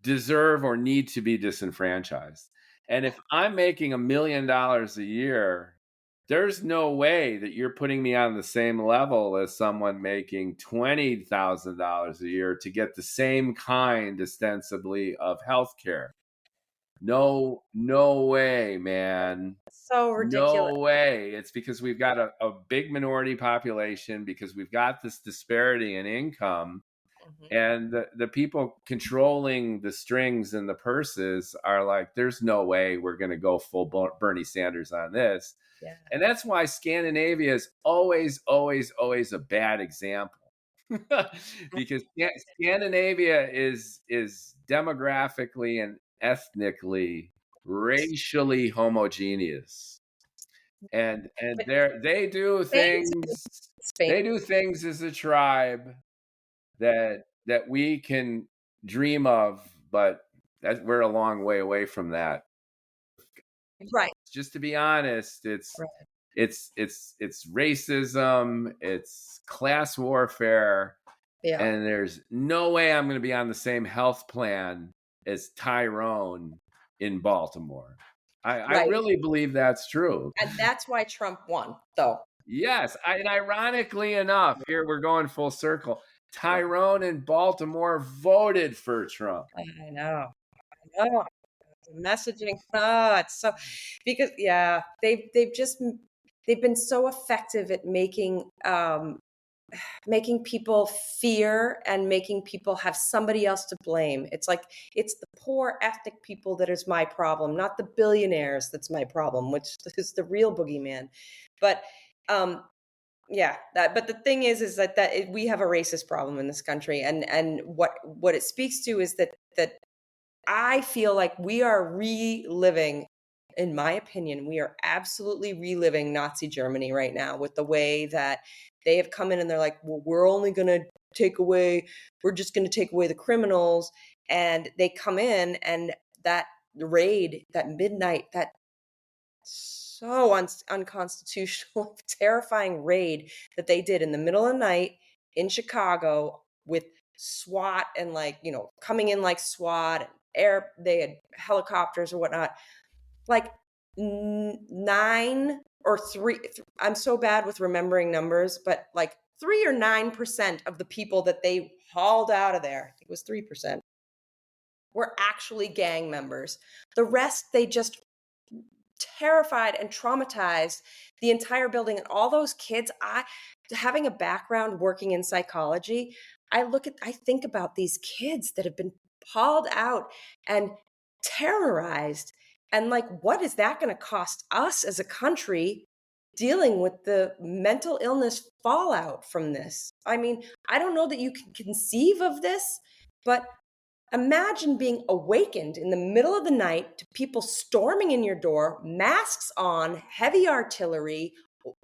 deserve or need to be disenfranchised. And if I'm making $1 million a year, there's no way that you're putting me on the same level as someone making $20,000 a year to get the same kind, ostensibly, of healthcare. No way, man. So ridiculous. No way. It's because we've got a big minority population, because we've got this disparity in income. Mhm. And the people controlling the strings and the purses are like, there's no way we're going to go full Bernie Sanders on this. Yeah. And that's why Scandinavia is always a bad example. Because Scandinavia is demographically and ethnically, racially homogeneous. And But they do Spain's Spain. things as a tribe that we can dream of, but we're a long way away from that. Right. Just to be honest, it's Right. it's racism, it's class warfare, Yeah. and there's no way I'm going to be on the same health plan as Tyrone in Baltimore. I Right. really believe that's true. And that's why Trump won, though. Yes, and ironically enough, here we're going full circle. Tyrone in Baltimore voted for Trump. I know. The messaging. Oh, it's so, because they've been so effective at making people fear and making people have somebody else to blame. It's like, it's the poor ethnic people that is my problem, not the billionaires that's my problem, which is the real boogeyman. But but the thing is that we have a racist problem in this country, and what it speaks to is that I feel like we are reliving, in my opinion, we are absolutely reliving Nazi Germany right now, with the way that they have come in and they're like, well, we're just going to take away the criminals. And they come in, and that raid, that midnight, that so unconstitutional, terrifying raid that they did in the middle of the night in Chicago with SWAT and coming in like SWAT, they had helicopters or whatnot. Like 9 or 3, I'm so bad with remembering numbers, but like 3 or 9% of the people that they hauled out of there, I think it was 3%, were actually gang members. The rest, they just terrified and traumatized the entire building. And all those kids, having a background working in psychology, I think about these kids that have been hauled out and terrorized, and like, what is that going to cost us as a country dealing with the mental illness fallout from this? I mean, I don't know that you can conceive of this, but imagine being awakened in the middle of the night to people storming in your door, masks on, heavy artillery,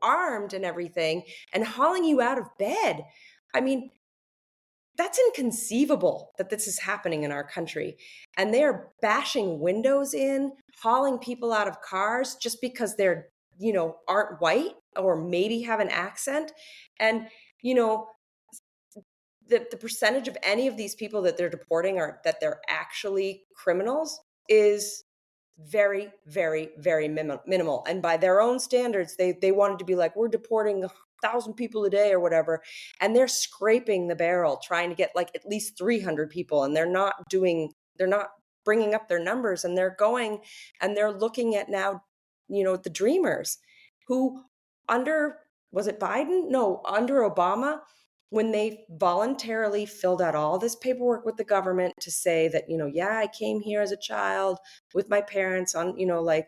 armed and everything, and hauling you out of bed. I mean, that's inconceivable that this is happening in our country. And they're bashing windows in, hauling people out of cars just because they're aren't white or maybe have an accent. And, you know, the percentage of any of these people that they're deporting or that they're actually criminals is very, very, very minimal. And by their own standards, they wanted to be like, we're deporting 1,000 people a day or whatever. And they're scraping the barrel, trying to get like at least 300 people. And they're not bringing up their numbers, and they're going and they're looking at now, the dreamers who was it Biden? No, under Obama, when they voluntarily filled out all this paperwork with the government to say that, yeah, I came here as a child with my parents on, like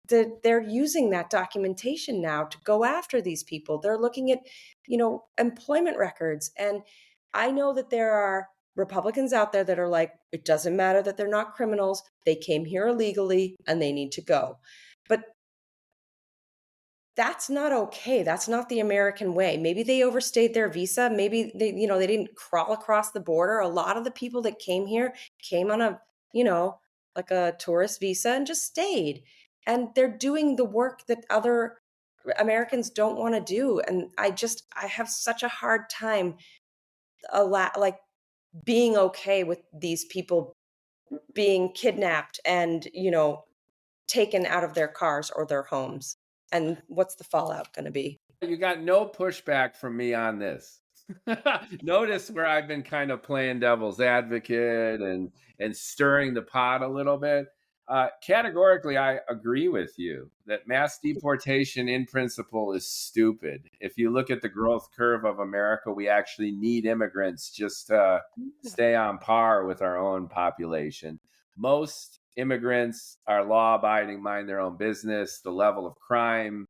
they're using that documentation now to go after these people. They're looking at, employment records. And I know that there are Republicans out there that are like, it doesn't matter that they're not criminals. They came here illegally and they need to go. But that's not okay. That's not the American way. Maybe they overstayed their visa. Maybe they didn't crawl across the border. A lot of the people that came here came on a, like a tourist visa and just stayed. And they're doing the work that other Americans don't want to do. And I have such a hard time like being okay with these people being kidnapped and, taken out of their cars or their homes. And what's the fallout going to be? You got no pushback from me on this. Notice where I've been kind of playing devil's advocate and stirring the pot a little bit. Categorically, I agree with you that mass deportation in principle is stupid. If you look at the growth curve of America, we actually need immigrants just to stay on par with our own population. Most immigrants are law-abiding, mind their own business. The level of crime,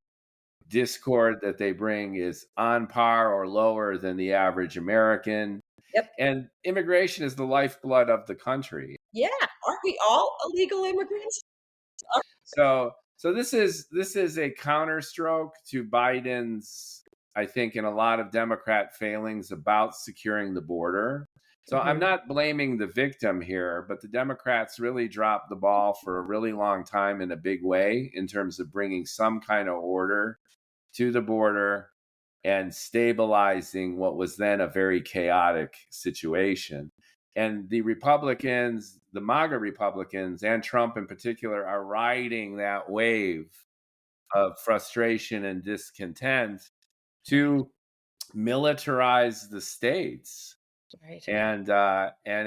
discord that they bring is on par or lower than the average American. Yep. And immigration is the lifeblood of the country. Yeah. Aren't we all illegal immigrants? So this is a counterstroke to Biden's, I think, in a lot of Democrat failings about securing the border. So I'm not blaming the victim here, but the Democrats really dropped the ball for a really long time in a big way in terms of bringing some kind of order to the border and stabilizing what was then a very chaotic situation. And the Republicans, the MAGA Republicans, and Trump in particular, are riding that wave of frustration and discontent to militarize the states. Right. And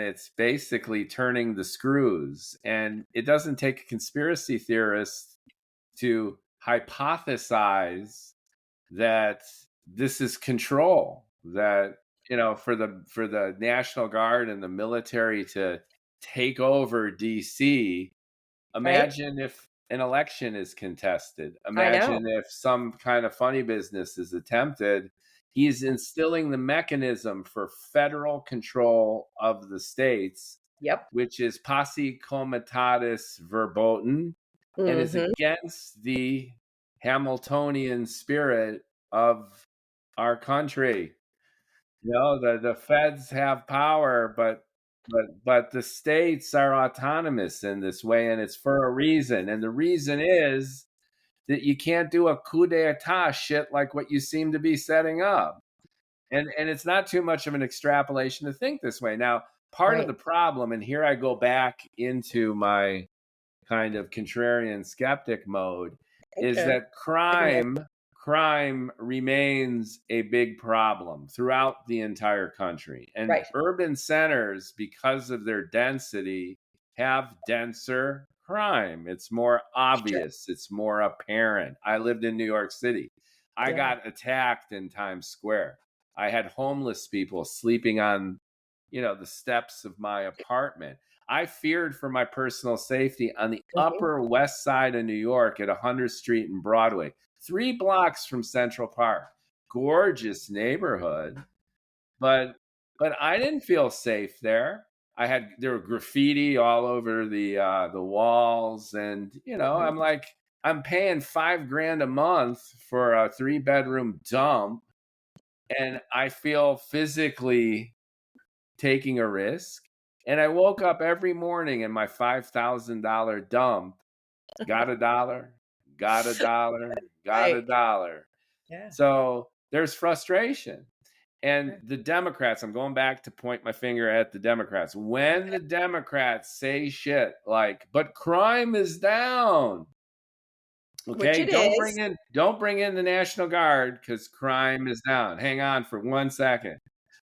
it's basically turning the screws. And it doesn't take a conspiracy theorist to hypothesize that this is control, that for the National Guard and the military to take over DC. Imagine if an election is contested. Imagine if some kind of funny business is attempted. He's instilling the mechanism for federal control of the states, which is posse comitatus verboten, and is against the Hamiltonian spirit of our country. The feds have power, but the states are autonomous in this way, and it's for a reason. And the reason is that you can't do a coup d'etat shit like what you seem to be setting up. And it's not too much of an extrapolation to think this way. Now, part of the problem, and here I go back into my kind of contrarian skeptic mode, is that crime remains a big problem throughout the entire country. And urban centers, because of their density, have denser crime. It's more obvious. It's more apparent. I lived in New York City. I got attacked in Times Square. I had homeless people sleeping on, the steps of my apartment. I feared for my personal safety on the Upper West Side of New York at 100th Street and Broadway, 3 blocks from Central Park. Gorgeous neighborhood, but I didn't feel safe there. There were graffiti all over the walls, and I'm like, I'm paying $5,000 a month for a 3-bedroom dump, and I feel physically taking a risk. And I woke up every morning in my $5,000 dump, got $1, got a dollar, got a Right. dollar. Yeah. So there's frustration. And Right. the Democrats, I'm going back to point my finger at the Democrats. When the Democrats say shit like, but crime is down. Which Okay, it is. don't bring in the National Guard because crime is down. Hang on for 1 second.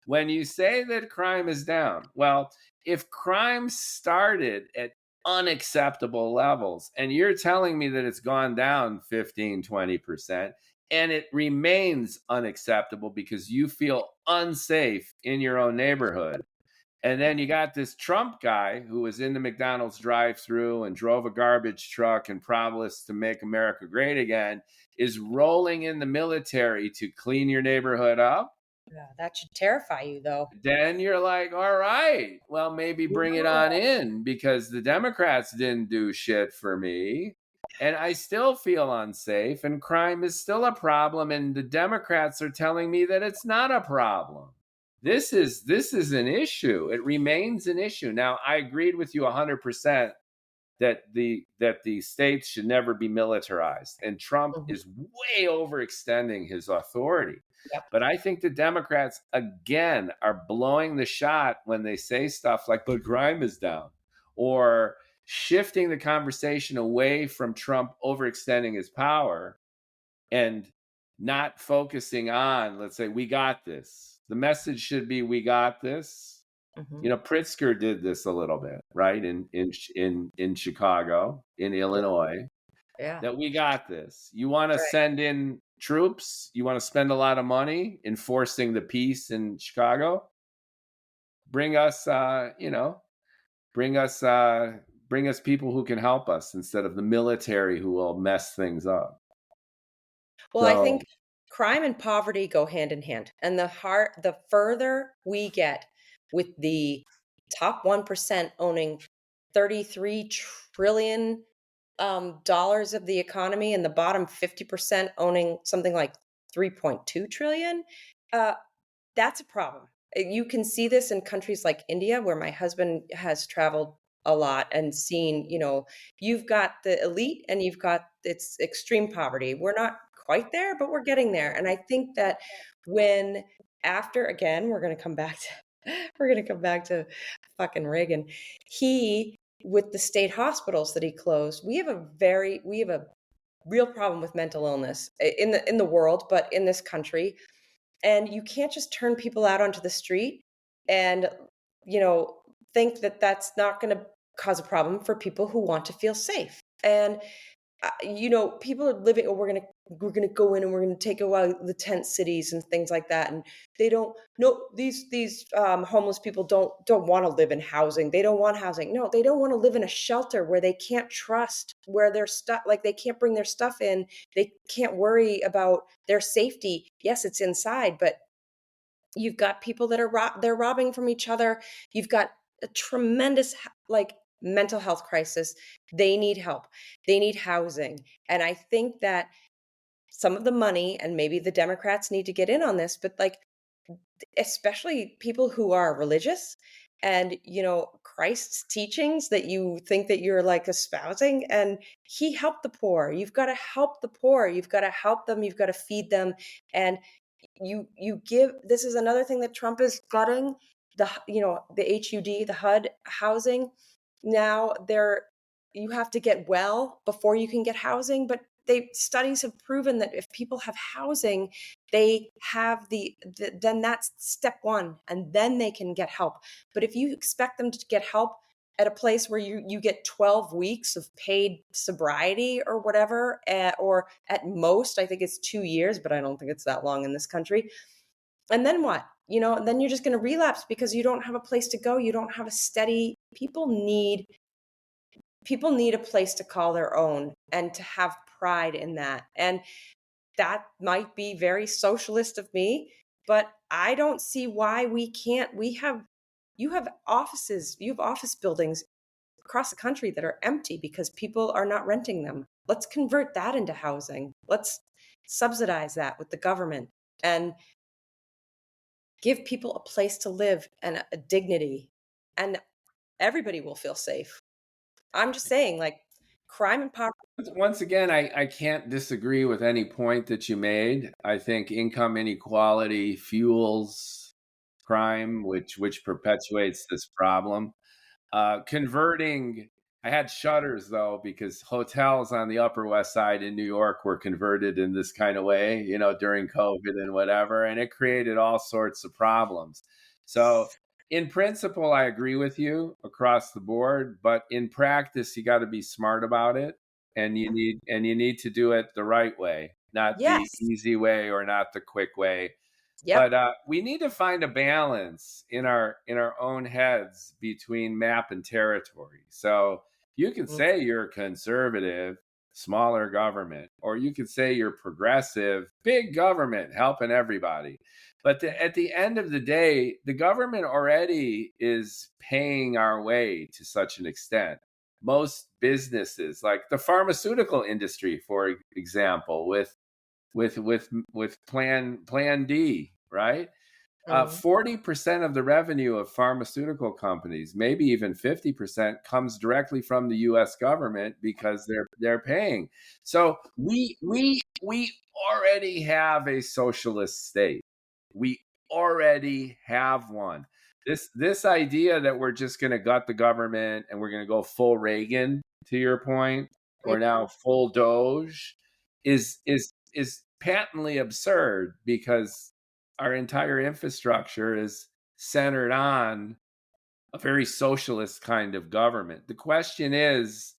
When you say that crime is down, well, if crime started at unacceptable levels and you're telling me that it's gone down 15, 20%, and it remains unacceptable because you feel unsafe in your own neighborhood, and then you got this Trump guy who was in the McDonald's drive-through and drove a garbage truck and promised to make America great again, is rolling in the military to clean your neighborhood up. Yeah, that should terrify you, though. Then you're like, all right, well, maybe bring it on in because the Democrats didn't do shit for me. And I still feel unsafe, and crime is still a problem. And the Democrats are telling me that it's not a problem. This is an issue. It remains an issue. Now, I agreed with you 100% that the states should never be militarized, and Trump Mhm. is way overextending his authority. Yep. But I think the Democrats again are blowing the shot when they say stuff like "but crime is down," or shifting the conversation away from Trump overextending his power and not focusing on, let's say, we got this. The message should be, we got this. Mhm. You know, Pritzker did this a little bit, right? In Chicago, in Illinois, Yeah. that we got this. You want to Right. send in troops? You want to spend a lot of money enforcing the peace in Chicago? Bring us, bring us, bring us people who can help us instead of the military who will mess things up. Well, I So think crime and poverty go hand in hand. And the further we get with the top 1% owning 33 trillion dollars of the economy and the bottom 50% owning something like 3.2 trillion, uh, that's a problem. You can see this in countries like India, where my husband has traveled a lot and seen, you've got the elite and you've got it's extreme poverty. We're not quite there, but we're getting there. And I think that when after again, we're going to come back to we're going to come back to fucking Reagan. He with the state hospitals that he closed, we have a real problem with mental illness in the world, but in this country, and you can't just turn people out onto the street and you know think that that's not going to cause a problem for people who want to feel safe. And people are living, oh, we're going to go in and we're going to take away the tent cities and things like that, and they don't no these homeless people don't want to live in housing. They don't want housing. No, they don't want to live in a shelter where they can't trust where their stuff, like they can't bring their stuff in. They can't worry about their safety. Yes, it's inside, but you've got people that are they're robbing from each other. You've got a tremendous like mental health crisis. They need help. They need housing. And I think that some of the money, and maybe the Democrats need to get in on this, but like especially people who are religious and Christ's teachings that you think that you're like espousing, and he helped the poor. You've got to help the poor. You've got to help them. You've got to feed them. And you give, this is another thing that Trump is gutting, the HUD, the HUD housing. Now you have to get well before you can get housing, but studies have proven that if people have housing, they have then that's step one, and then they can get help. But if you expect them to get help at a place where you get 12 weeks of paid sobriety or whatever, or at most, I think it's 2 years, but I don't think it's that long in this country. And then what? Then you're just going to relapse because you don't have a place to go. You don't have a steady. People need a place to call their own and to have pride in that. And that might be very socialist of me, but I don't see why we can't. You have office buildings across the country that are empty because people are not renting them. Let's convert that into housing. Let's subsidize that with the government and give people a place to live and a dignity, and everybody will feel safe. I'm just saying, like, crime and poverty Once again, I can't disagree with any point that you made. I think income inequality fuels crime, which perpetuates this problem. Converting, I had shudders though, because hotels on the Upper West Side in New York were converted in this kind of way, during COVID and whatever, and it created all sorts of problems. So, in principle, I agree with you across the board, but in practice, you got to be smart about it, and you need to do it the right way, not the Yes. easy way or not the quick way. Yep. But we need to find a balance in our own heads between map and territory. So you can Mm, say you're conservative, smaller government, or you could say you're progressive, big government, helping everybody. But at the end of the day, the government already is paying our way to such an extent. Most businesses, like the pharmaceutical industry, for example, with Plan D, right? mm, 40% of the revenue of pharmaceutical companies, maybe even 50%, comes directly from the U.S. government because they're paying. So we already have a socialist state. We already have one. This idea that we're just going to gut the government and we're going to go full Reagan, to your point, mm. or now full Doge, is patently absurd, because our entire infrastructure is centered on a very socialist kind of government. The question is,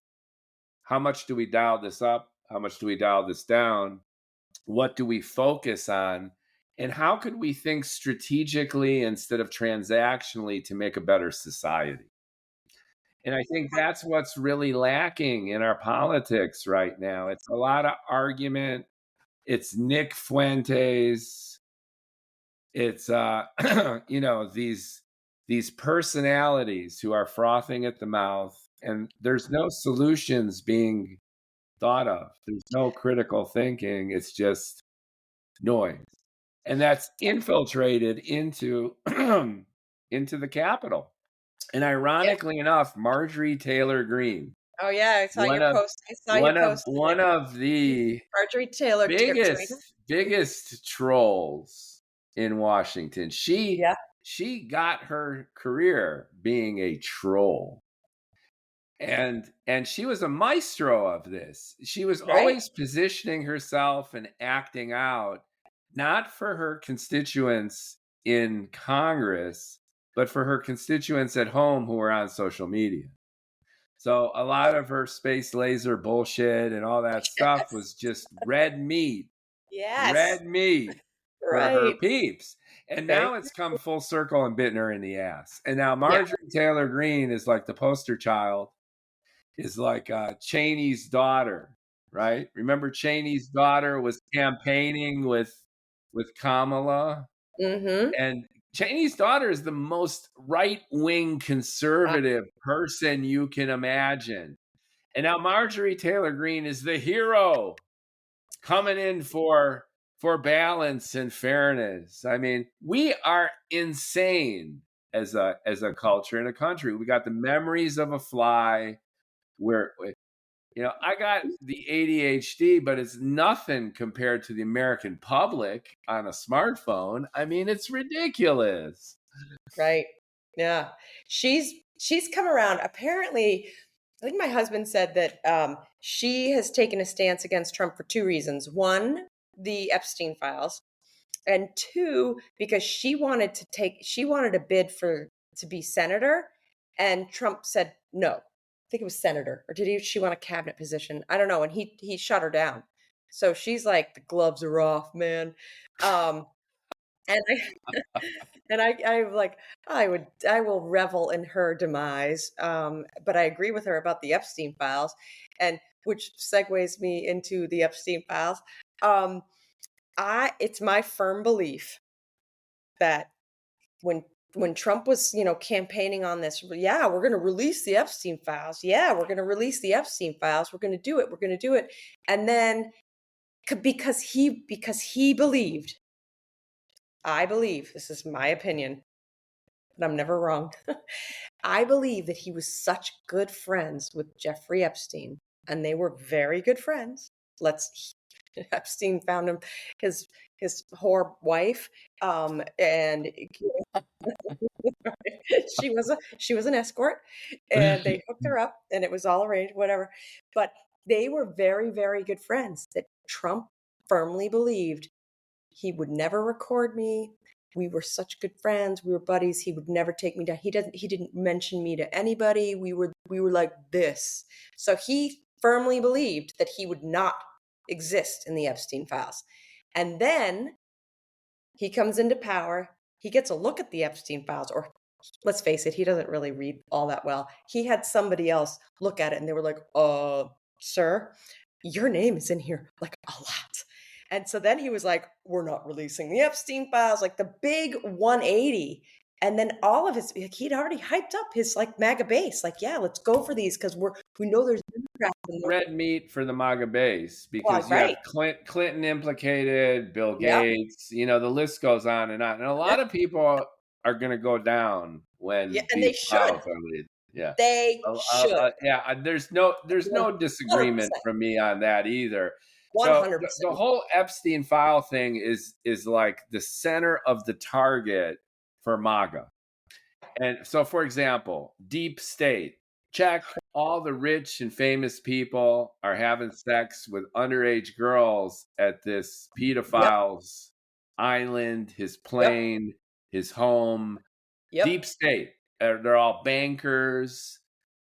how much do we dial this up? How much do we dial this down? What do we focus on? And how could we think strategically instead of transactionally to make a better society? And I think that's what's really lacking in our politics right now. It's a lot of argument. It's Nick Fuentes. It's these personalities who are frothing at the mouth, and there's no solutions being thought of. There's no critical thinking. It's just noise. And that's infiltrated into into the Capitol. And Yeah. ironically enough, Marjorie Taylor Greene, Oh yeah, I saw one your of post. I saw your one of post one today. of the Marjorie Taylor Greene. biggest trolls in Washington. She Yeah. she got her career being a troll. And she was a maestro of this. She was Right. always positioning herself and acting out, not for her constituents in Congress, but for her constituents at home who were on social media. So a lot of her space laser bullshit and all that stuff Yes. was just Yes. red meat for her Right. peeps. And Very now it's come full circle and bitten her in the ass. And now yeah. Marjorie Taylor Greene is like the poster child, is like Cheney's daughter, right? Remember Cheney's daughter was campaigning with Kamala, Mm-hmm. and Cheney's daughter is the most right-wing Uh, conservative person you can imagine. And now Marjorie Taylor Greene is the hero coming in for balance and fairness. I mean, we are insane as a culture and a country. We got the memories of a fly. Where I got the ADHD, but it's nothing compared to the American public on a smartphone. I mean, it's ridiculous. right. Yeah. She's come around. Apparently, I think my husband said that she has taken a stance against Trump for two reasons. One, the Epstein Files, and two, because she wanted a bid for to be senator, and Trump said no. I think it was senator, or she want a cabinet position? I don't know. And he shut her down. So she's like, the gloves are off, man. Um, and I'm like, I will revel in her demise. But I agree with her about the Epstein files, and which segues me into the Epstein files. Um, it's my firm belief that when Trump was, campaigning on this, yeah, we're going to release the Epstein files. Yeah, we're going to release the Epstein files. We're going to do it. We're going to do it. And then because he believed, I believe, this is my opinion, but I'm never wrong. I believe that he was such good friends with Jeffrey Epstein and they were very good friends. Epstein found him his whore wife, and she was an escort, and they hooked her up, and it was all arranged, whatever. But they were very, very good friends. That Trump firmly believed he would never record me. We were such good friends. We were buddies. He would never take me down. He didn't mention me to anybody. We were like this. So he firmly believed that he would not exist in the Epstein files. And then he comes into power. He gets a look at the Epstein files, or let's face it, he doesn't really read all that well. He had somebody else look at it, and they were like, sir, your name is in here like a lot. And so then he was like, we're not releasing the Epstein files, like the big 180. And then all of his, like, he'd already hyped up his like MAGA base. Like, yeah, let's go for these because we know there's Democrats in there. Red meat for the MAGA base, because you have Clinton implicated, Bill Gates, the list goes on. And a lot of people are going to go down when and they should. Yeah, they should. There's no disagreement 100%. from me on that either. 100%. So the whole Epstein file thing is like the center of the target for MAGA. And so, for example, deep state, check, all the rich and famous people are having sex with underage girls at this pedophile's island, his plane, his home. Deep state. They're all bankers.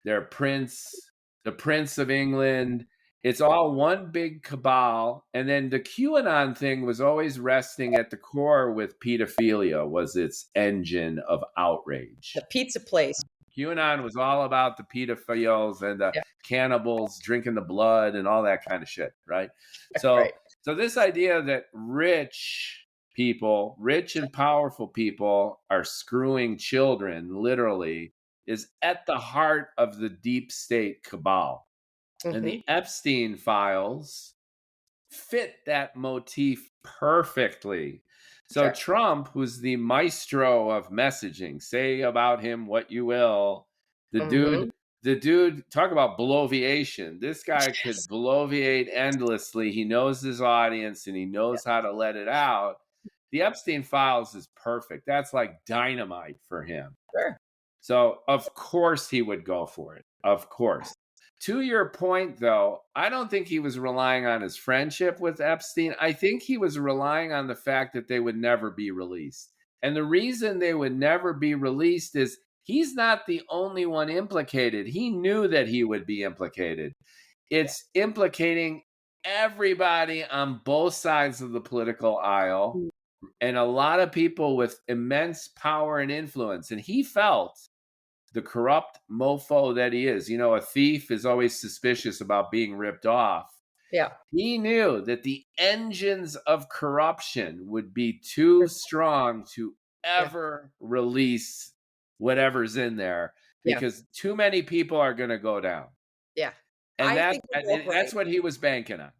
They're the Prince of England. It's all one big cabal. And then the QAnon thing was always resting at the core with pedophilia, was its engine of outrage. The pizza place. QAnon was all about the pedophiles and the cannibals drinking the blood and all that kind of shit, right? So this idea that rich and powerful people are screwing children, literally, is at the heart of the deep state cabal. And the Epstein files fit that motif perfectly. So Trump, who's the maestro of messaging, say about him what you will, the dude, talk about bloviation. This guy could bloviate endlessly. He knows his audience and he knows how to let it out. The Epstein files is perfect. That's like dynamite for him. Sure. So of course he would go for it. Of course. To your point, though, I don't think he was relying on his friendship with Epstein. I think he was relying on the fact that they would never be released. And the reason they would never be released is he's not the only one implicated. He knew that he would be implicated. It's implicating everybody on both sides of the political aisle and a lot of people with immense power and influence. And he felt, the corrupt mofo that he is, a thief is always suspicious about being ripped off. Yeah. He knew that the engines of corruption would be too strong to ever release whatever's in there because too many people are going to go down. Yeah. And that's what he was banking on.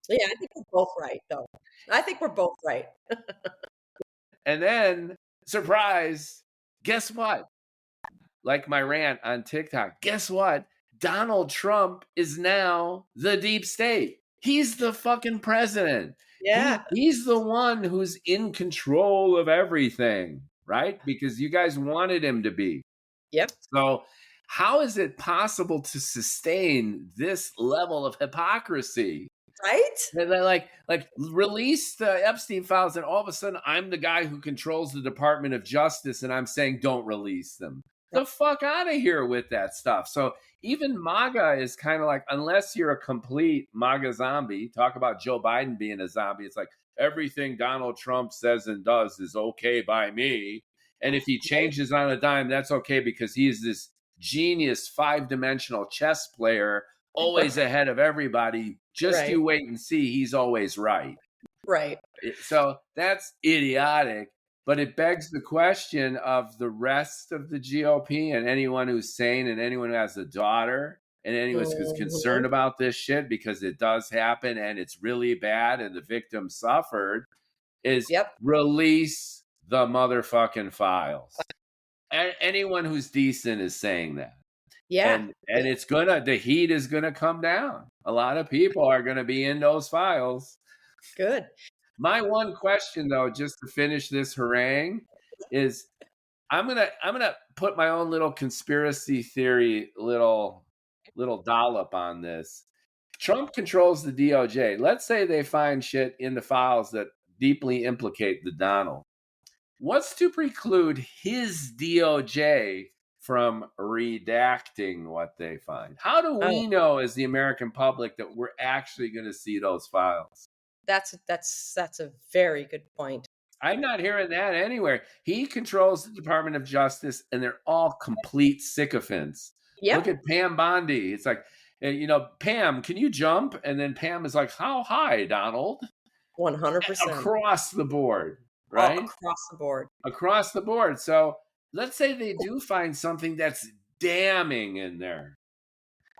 Yeah, I think we're both right, though. I think we're both right. And then, surprise, guess what? Like my rant on TikTok, guess what? Donald Trump is now the deep state. He's the fucking president. Yeah. He's the one who's in control of everything, right? Because you guys wanted him to be. Yep. So how is it possible to sustain this level of hypocrisy? Right? And then like release the Epstein files, and all of a sudden I'm the guy who controls the Department of Justice, and I'm saying don't release them. The fuck out of here with that stuff. So even MAGA is kind of like, unless you're a complete MAGA zombie, talk about Joe Biden being a zombie. It's like everything Donald Trump says and does is okay by me. And if he changes on a dime, that's okay because he's this genius 5-dimensional chess player, always ahead of everybody. Just you wait and see. He's always right. Right. So that's idiotic. But it begs the question of the rest of the GOP and anyone who's sane and anyone who has a daughter and anyone who's concerned about this shit, because it does happen and it's really bad and the victim suffered, is release the motherfucking files. And anyone who's decent is saying that. Yeah. And it's the heat is gonna come down. A lot of people are gonna be in those files. Good. My one question, though, just to finish this harangue, is I'm gonna put my own little conspiracy theory little dollop on this. Trump controls the DOJ. Let's say they find shit in the files that deeply implicate the Donald. What's to preclude his DOJ from redacting what they find? How do Oh, we know as the American public that we're actually going to see those files? that's a very good point. I'm not hearing that anywhere. He controls the Department of Justice, and they're all complete sycophants. Yep. Look at Pam Bondi. It's like, Pam, can you jump? And then Pam is like, how high, Donald? 100%. Across the board, right? Across the board. Across the board. So let's say they do find something that's damning in there.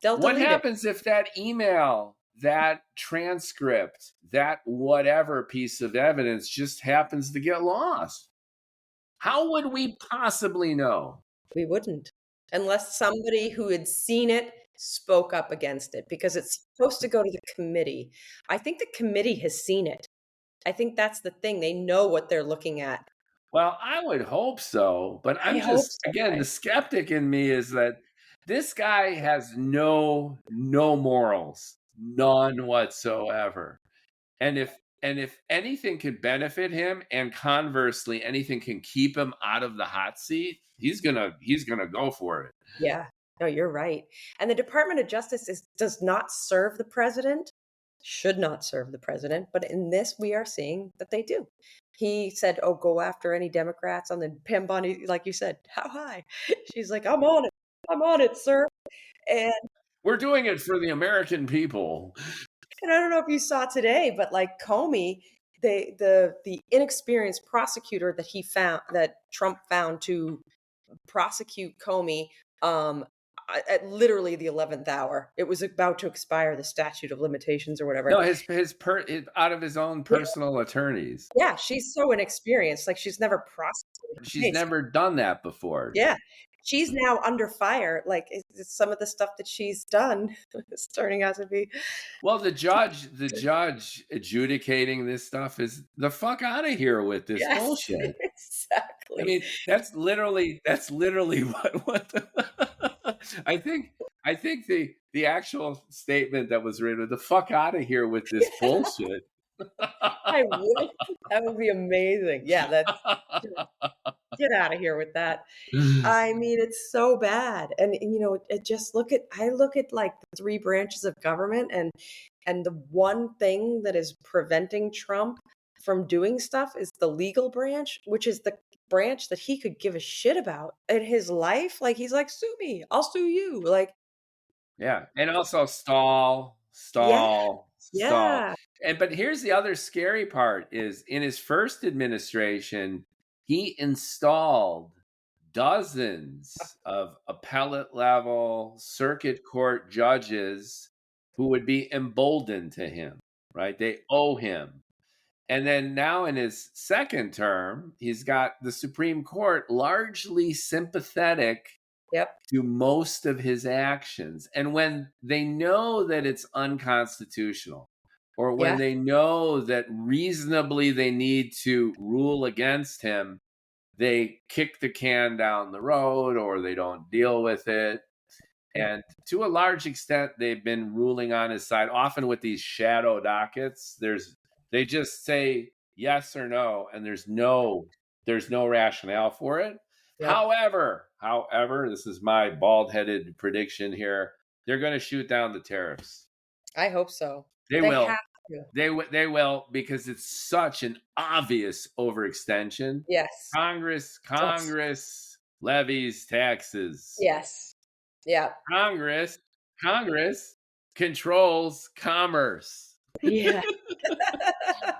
What happens if that email, that transcript, that whatever piece of evidence just happens to get lost? How would we possibly know? We wouldn't, unless somebody who had seen it spoke up against it, because it's supposed to go to the committee. I think the committee has seen it. I think that's the thing. They know what they're looking at. Well, I would hope so, but again, the skeptic in me is that this guy has no morals, none whatsoever. And if anything can benefit him, and conversely anything can keep him out of the hot seat, he's gonna go for it. Yeah, no, you're right. And the Department of Justice does not serve the president, should not serve the president, but in this we are seeing that they do. He said, "Oh, go after any Democrats." On the Pam Bondi, like you said, how high? She's like, "I'm on it, sir." And we're doing it for the American people. And I don't know if you saw today, but like Comey, the inexperienced prosecutor that Trump found to prosecute Comey at literally the 11th hour. It was about to expire, the statute of limitations or whatever. No, his out of his own personal attorneys. Yeah, she's so inexperienced. Like, she's never prosecuted. She's never done that before. Yeah. She's now under fire. Like, some of the stuff that she's done is turning out to be. Well, the judge adjudicating this stuff is the fuck out of here with this bullshit. Exactly. I mean, that's literally what I think the actual statement that was written, the fuck out of here with this bullshit. I would. That would be amazing. Yeah, get out of here with that. I mean, it's so bad. And I look at like the three branches of government, and the one thing that is preventing Trump from doing stuff is the legal branch, which is the branch that he could give a shit about in his life. Like, he's like, sue me, I'll sue you. Like, yeah. And also stall. Yeah. But here's the other scary part is, in his first administration, he installed dozens of appellate level circuit court judges who would be emboldened to him, right? They owe him. And then now in his second term, he's got the Supreme Court largely sympathetic to most of his actions. And when they know that it's unconstitutional, or when they know that reasonably they need to rule against him, they kick the can down the road, or they don't deal with it. And to a large extent, they've been ruling on his side, often with these shadow dockets. They just say yes or no, and there's no rationale for it. Yep. However, this is my bald-headed prediction here. They're going to shoot down the tariffs. I hope so. They will. Have to. They will, because it's such an obvious overextension. Yes. Congress levies taxes. Yes. Yeah. Congress controls commerce. Yeah.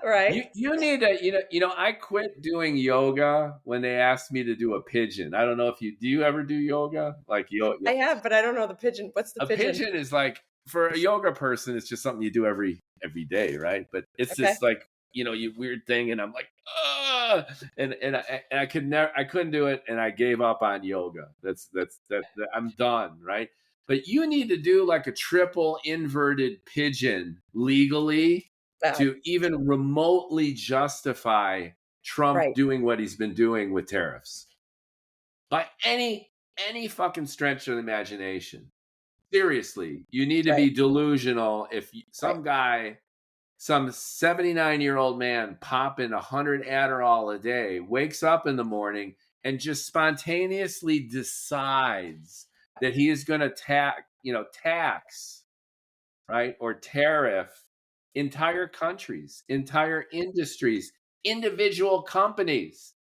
Right. You need to, I quit doing yoga when they asked me to do a pigeon. I don't know if do you ever do yoga? Like yoga? I have, but I don't know the pigeon. What's the pigeon? A pigeon is like, for a yoga person, it's just something you do every day, right? But it's just like you weird thing, and I'm like, and I couldn't do it, and I gave up on yoga. That's I'm done, right? But you need to do like a triple inverted pigeon legally to even remotely justify Trump doing what he's been doing with tariffs by any fucking stretch of the imagination. Seriously, you need to be delusional if some guy, some 79-year-old man popping 100 Adderall a day, wakes up in the morning and just spontaneously decides that he is going to tax, right, or tariff entire countries, entire industries, individual companies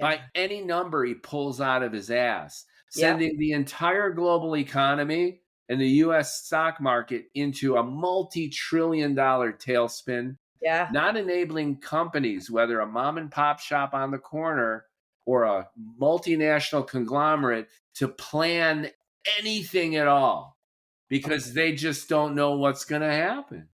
by any number he pulls out of his ass, sending the entire global economy and the U.S. stock market into a multi-trillion-dollar tailspin, not enabling companies, whether a mom and pop shop on the corner or a multinational conglomerate, to plan anything at all because they just don't know what's going to happen.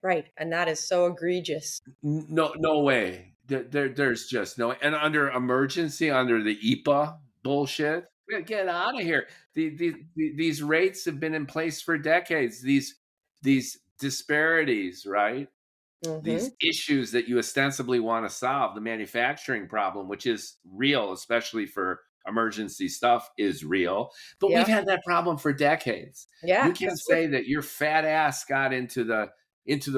Right. And that is so egregious. No way. There's just no. And under emergency, under the EPA bullshit, get out of here. These rates have been in place for decades. These disparities, right? These issues that you ostensibly want to solve, the manufacturing problem, which is real, especially for emergency stuff, is real. But we've had that problem for decades. You can't say that your fat ass got into the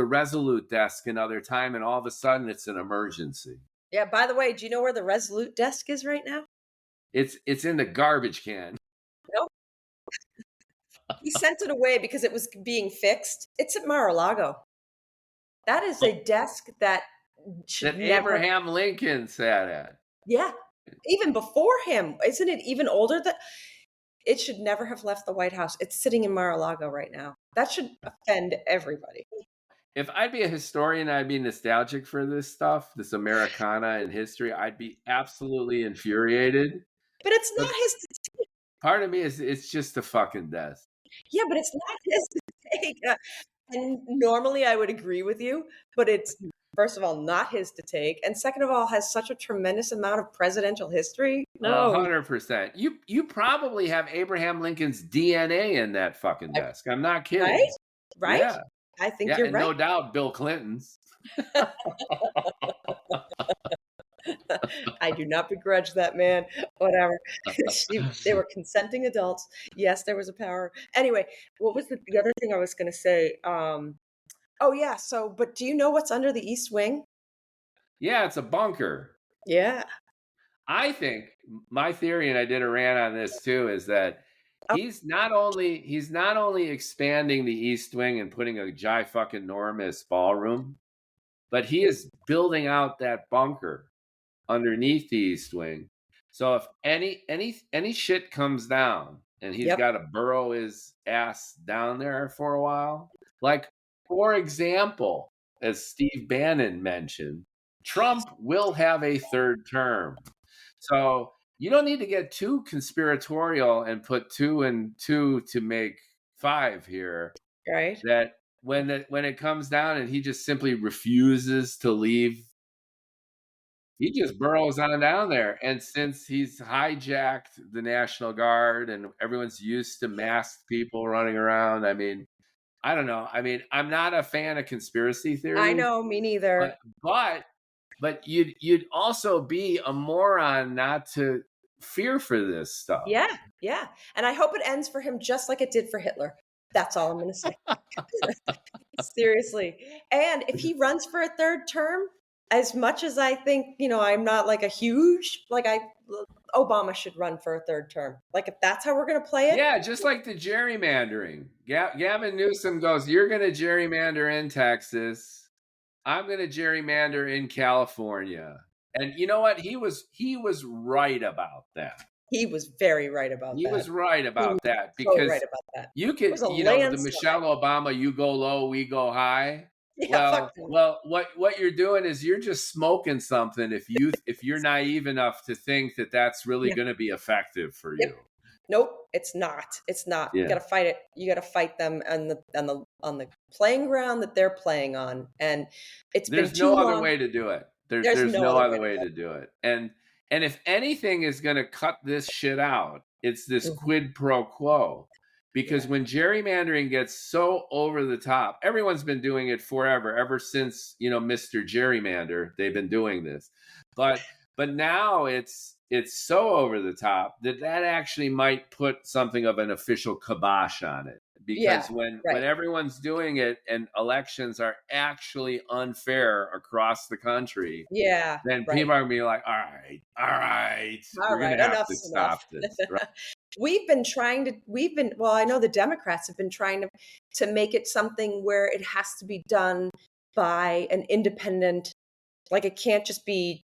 Resolute desk another time and all of a sudden it's an emergency. Yeah, by the way, do you know where the Resolute desk is right now? It's in the garbage can. Nope. He sent it away because it was being fixed. It's at Mar-a-Lago. That is a desk that Abraham Lincoln sat at. Yeah. Even before him. Isn't it even older than... It should never have left the White House. It's sitting in Mar-a-Lago right now. That should offend everybody. If I'd be a historian, I'd be nostalgic for this stuff, this Americana and history. I'd be absolutely infuriated. But it's not his to take. Part of me is it's just a fucking desk. Yeah, but it's not his to take. And normally I would agree with you, but it's, first of all, not his to take. And second of all, has such a tremendous amount of presidential history. No. 100%. You probably have Abraham Lincoln's DNA in that fucking desk. I'm not kidding. Right? Yeah. I think you're right. No doubt Bill Clinton's. I do not begrudge that man. Whatever. They were consenting adults. Yes, there was a power. Anyway, what was the other thing I was going to say? But do you know what's under the East Wing? Yeah, it's a bunker. Yeah. I think my theory, and I did a rant on this too, is that he's not only expanding the East Wing and putting a fucking-enormous ballroom, but he is building out that bunker underneath the East Wing. So if any shit comes down and he's got to burrow his ass down there for a while, like, for example, as Steve Bannon mentioned, Trump will have a third term. So you don't need to get too conspiratorial and put 2 and 2 to make 5 here. Right. That when it comes down and he just simply refuses to leave, he just burrows on down there. And since he's hijacked the National Guard and everyone's used to masked people running around, I mean, I don't know. I mean, I'm not a fan of conspiracy theories. I know, me neither. But you'd also be a moron not to fear for this stuff. Yeah. And I hope it ends for him just like it did for Hitler. That's all I'm going to say. Seriously. And if he runs for a third term, as much as I think, I'm not like a huge, Obama should run for a third term. Like, if that's how we're going to play it. Yeah, just like the gerrymandering. Gavin Newsom goes, you're going to gerrymander in Texas. I'm going to gerrymander in California. And you know what? He was right about that. He was very right about that. He was right about that because so right about that. You could, the Michelle Obama, you go low, we go high. Yeah, well, what you're doing is you're just smoking something if you're naive enough to think that that's really going to be effective for you. Nope, it's not. It's not. You Yeah. gotta fight it. You gotta fight them on the playing ground that they're playing on. And it's been There's too no other long. way to do it. There's There's no no other way other to way to do it. And if anything is going to cut this shit out, it's this do it. quid pro quo. Because Yeah. when gerrymandering gets so over the top, everyone's been doing it forever, ever since, Mr. Gerrymander, they've been doing this. But now it's so over the top that actually might put something of an official kibosh on it. Yeah, Because when right. everyone's doing it and elections are actually unfair across the country, Yeah, then right. people are gonna be like, all right, All we're right, gonna have to enough's enough. stop this. Right? Well, I know the Democrats have been trying to make it something where it has to be done by an independent, like it can't just be,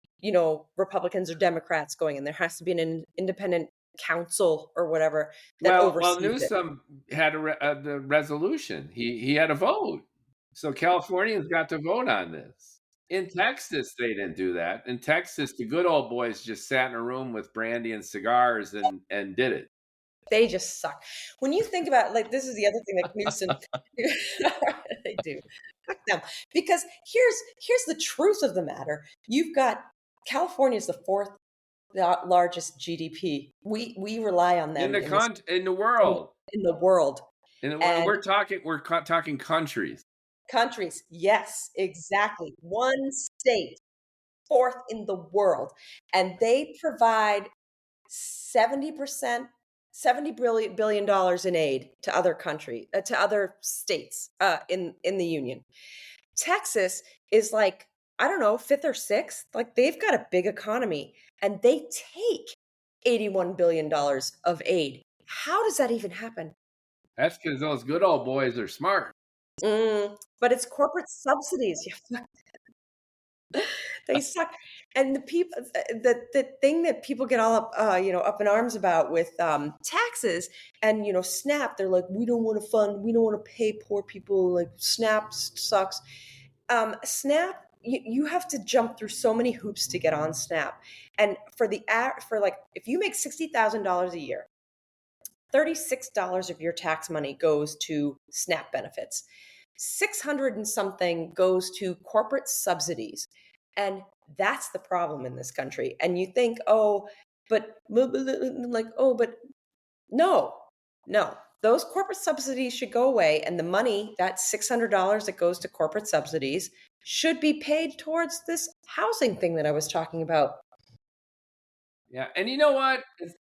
Republicans or Democrats going in. There has to be an independent council or whatever that Well, oversees it. Newsom had the resolution. He had a vote, so Californians got to vote on this. In Texas, they didn't do that. In Texas, the good old boys just sat in a room with brandy and cigars and did it. They just suck. When you think about, like, this is the other thing that Newsom they do. Fuck them. Because here's the truth of the matter. You've got California is the fourth largest GDP. We rely on In them the in the world, in the world. and And we're talking countries. countries, yes, exactly. One state, fourth in the world. And they provide 70%, $70 billion in aid to to other states in the union. Texas is like, I don't know, fifth or sixth. Like they've got a big economy and they take $81 billion of aid. How does that even happen? That's because those good old boys are smart. But it's corporate subsidies. They suck. And the people, the thing that people get all up, up in arms about with taxes and SNAP, they're like, we don't want to pay poor people. Like SNAP sucks. SNAP, you have to jump through so many hoops to get on SNAP. And for like, if you make $60,000 a year, $36 of your tax money goes to SNAP benefits. 600 and something goes to corporate subsidies. And that's the problem in this country. And you think, but no, no. Those corporate subsidies should go away. And the money, that $600 that goes to corporate subsidies, should be paid towards this housing thing that I was talking about. Yeah, and you know what?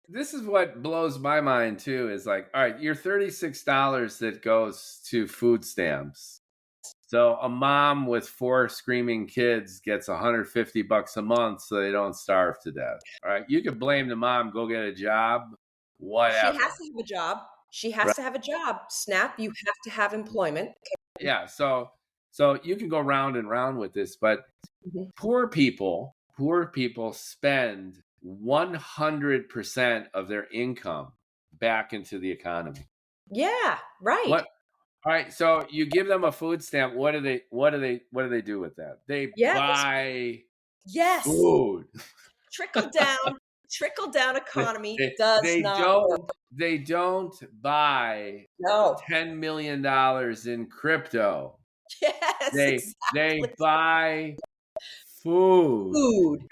This is what blows my mind too. Is like, all right, your $36 that goes to food stamps. So a mom with 4 screaming kids gets $150 a month, so they don't starve to death. All right, you could blame the mom. Go get a job. Whatever. She has to have a job. She has Right. to have a job. SNAP, you have to have employment. Yeah. So you can go round and round with this, but Mhm. poor people spend 100% of their income back into the economy. Yeah, right. What? All right, so you give them a food stamp. What do they do with that? They Yeah, buy yes. food. Trickle down economy They, does they not work. don't buy No. $10 million in crypto. Yes, They exactly. buy food. Food.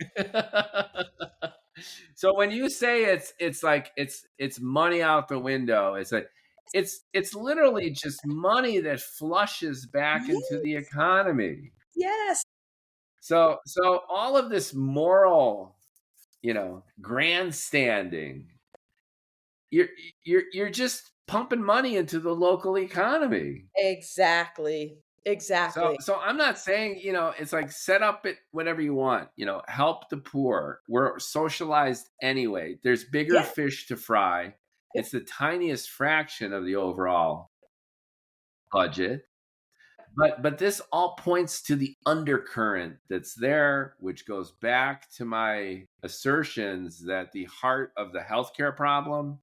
So when you say it's like it's money out the window, it's like it's literally just money that flushes back into the economy. Yes. So all of this moral, grandstanding, you're just pumping money into the local economy. Exactly. Exactly. So I'm not saying, it's like set up it whatever you want, help the poor. We're socialized anyway. There's bigger Yeah. fish to fry. It's the tiniest fraction of the overall budget. But this all points to the undercurrent that's there, which goes back to my assertions that the heart of the healthcare problem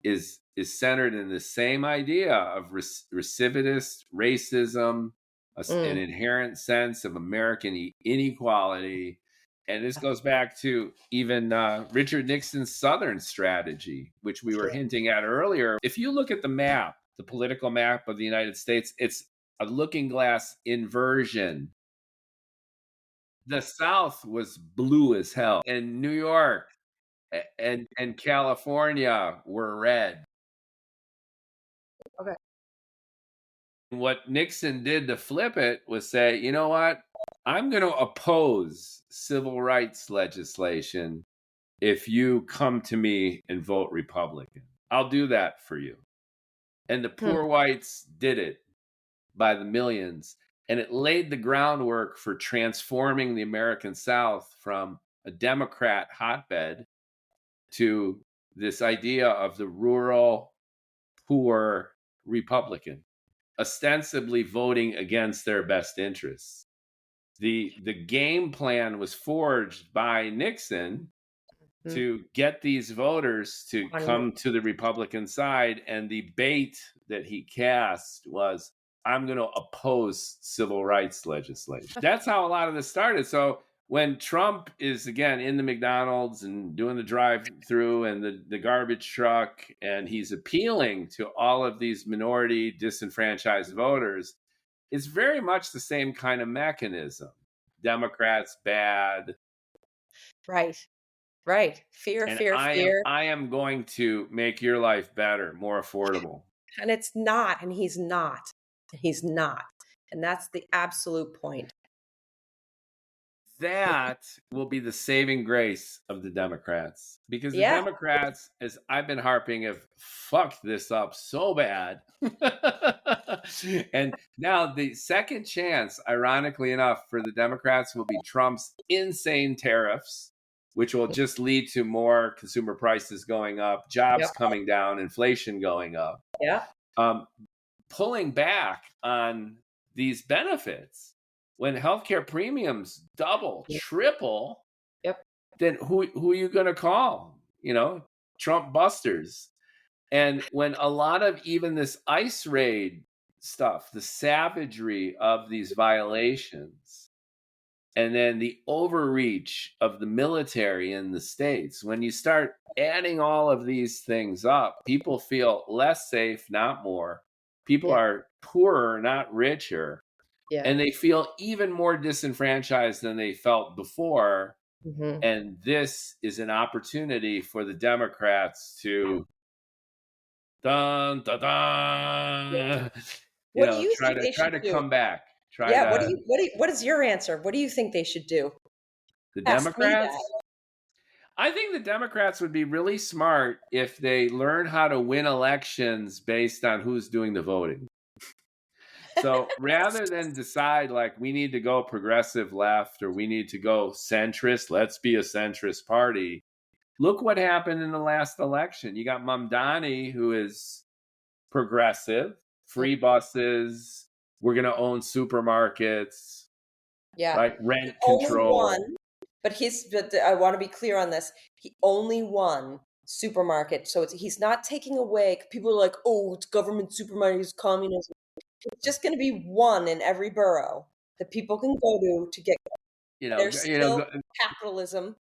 is centered in the same idea of recidivist racism, an inherent sense of American inequality, And this goes back to even Richard Nixon's Southern strategy, which we were hinting at earlier. If you look at the map, the political map of the United States, it's a looking glass inversion. The South was blue as hell, and New York and California were red. Okay. What Nixon did to flip it was say, you know what? I'm going to oppose civil rights legislation if you come to me and vote Republican. I'll do that for you. And the poor whites did it by the millions. And it laid the groundwork for transforming the American South from a Democrat hotbed to this idea of the rural, poor Republican, ostensibly voting against their best interests. The game plan was forged by Nixon to get these voters to come to the Republican side, and the bait that he cast was, I'm going to oppose civil rights legislation. That's how a lot of this started. So when Trump is, again, in the McDonald's and doing the drive-through and the garbage truck, and he's appealing to all of these minority disenfranchised voters, it's very much the same kind of mechanism. Democrats bad. Right. Fear, And fear. I am going to make your life better, more affordable. And it's not, and he's not. He's not. And that's the absolute point. That will be the saving grace of the Democrats. Because the Democrats, as I've been harping, have fucked this up so bad. And now the second chance, ironically enough, for the Democrats will be Trump's insane tariffs, which will just lead to more consumer prices going up, jobs coming down, inflation going up. Pulling back on these benefits. When healthcare premiums double, triple, then who are you going to call? Trump busters. And when a lot of even this ICE raid stuff, the savagery of these violations, and then the overreach of the military in the states, when you start adding all of these things up, people feel less safe, not more. People are poorer, not richer. And they feel even more disenfranchised than they felt before. And this is an opportunity for the Democrats to try to come back. What is your answer? What do you think they should do? The Democrats? I think the Democrats would be really smart if they learn how to win elections based on who's doing the voting. So rather than decide like we need to go progressive left or we need to go centrist, let's be a centrist party. Look what happened in the last election. You got Mamdani, who is progressive, free buses, we're going to own supermarkets, right? Rent control. But I want to be clear on this. He only won supermarket. So he's not taking away. People are like, oh, it's government supermarket, it's communism. It's just going to be one in every borough that people can go to get. There's still capitalism.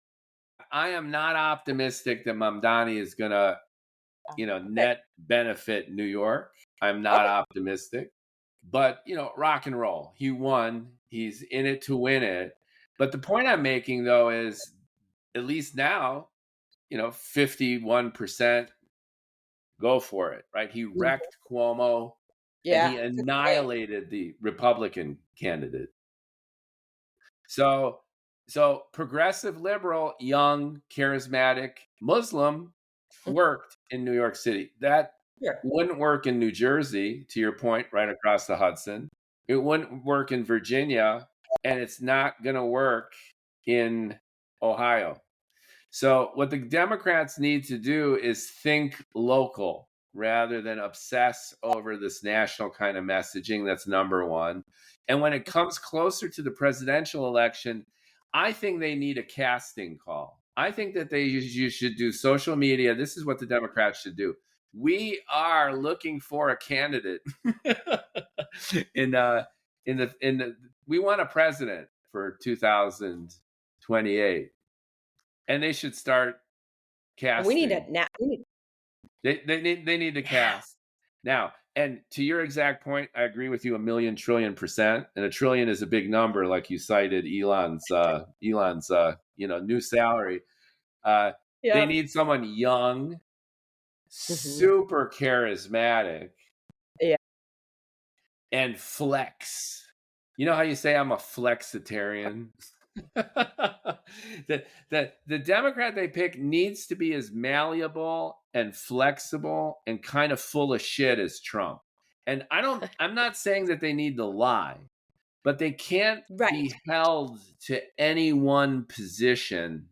I am not optimistic that Mamdani is going to, net benefit New York. I'm not optimistic. But, rock and roll. He won. He's in it to win it. But the point I'm making, though, is at least now, 51% go for it, right? He wrecked Cuomo. And he annihilated the Republican candidate. So progressive liberal, young, charismatic Muslim worked in New York City. That wouldn't work in New Jersey, to your point, right across the Hudson. It wouldn't work in Virginia, and it's not going to work in Ohio. So what the Democrats need to do is think local rather than obsess over this national kind of messaging. That's number one. And when it comes closer to the presidential election, I think they need a casting call. I think that you should do social media. This is what the Democrats should do. We are looking for a candidate we want a president for 2020. 28. And they should start casting. We need it now. They need to cast now. And to your exact point, I agree with you 1,000,000,000,000,000%. And a trillion is a big number, like you cited Elon's new salary. They need someone young, super charismatic, and flex. You know how you say I'm a flexitarian? the Democrat they pick needs to be as malleable and flexible and kind of full of shit as Trump. And I'm not saying that they need to lie, but they can't be held to any one position,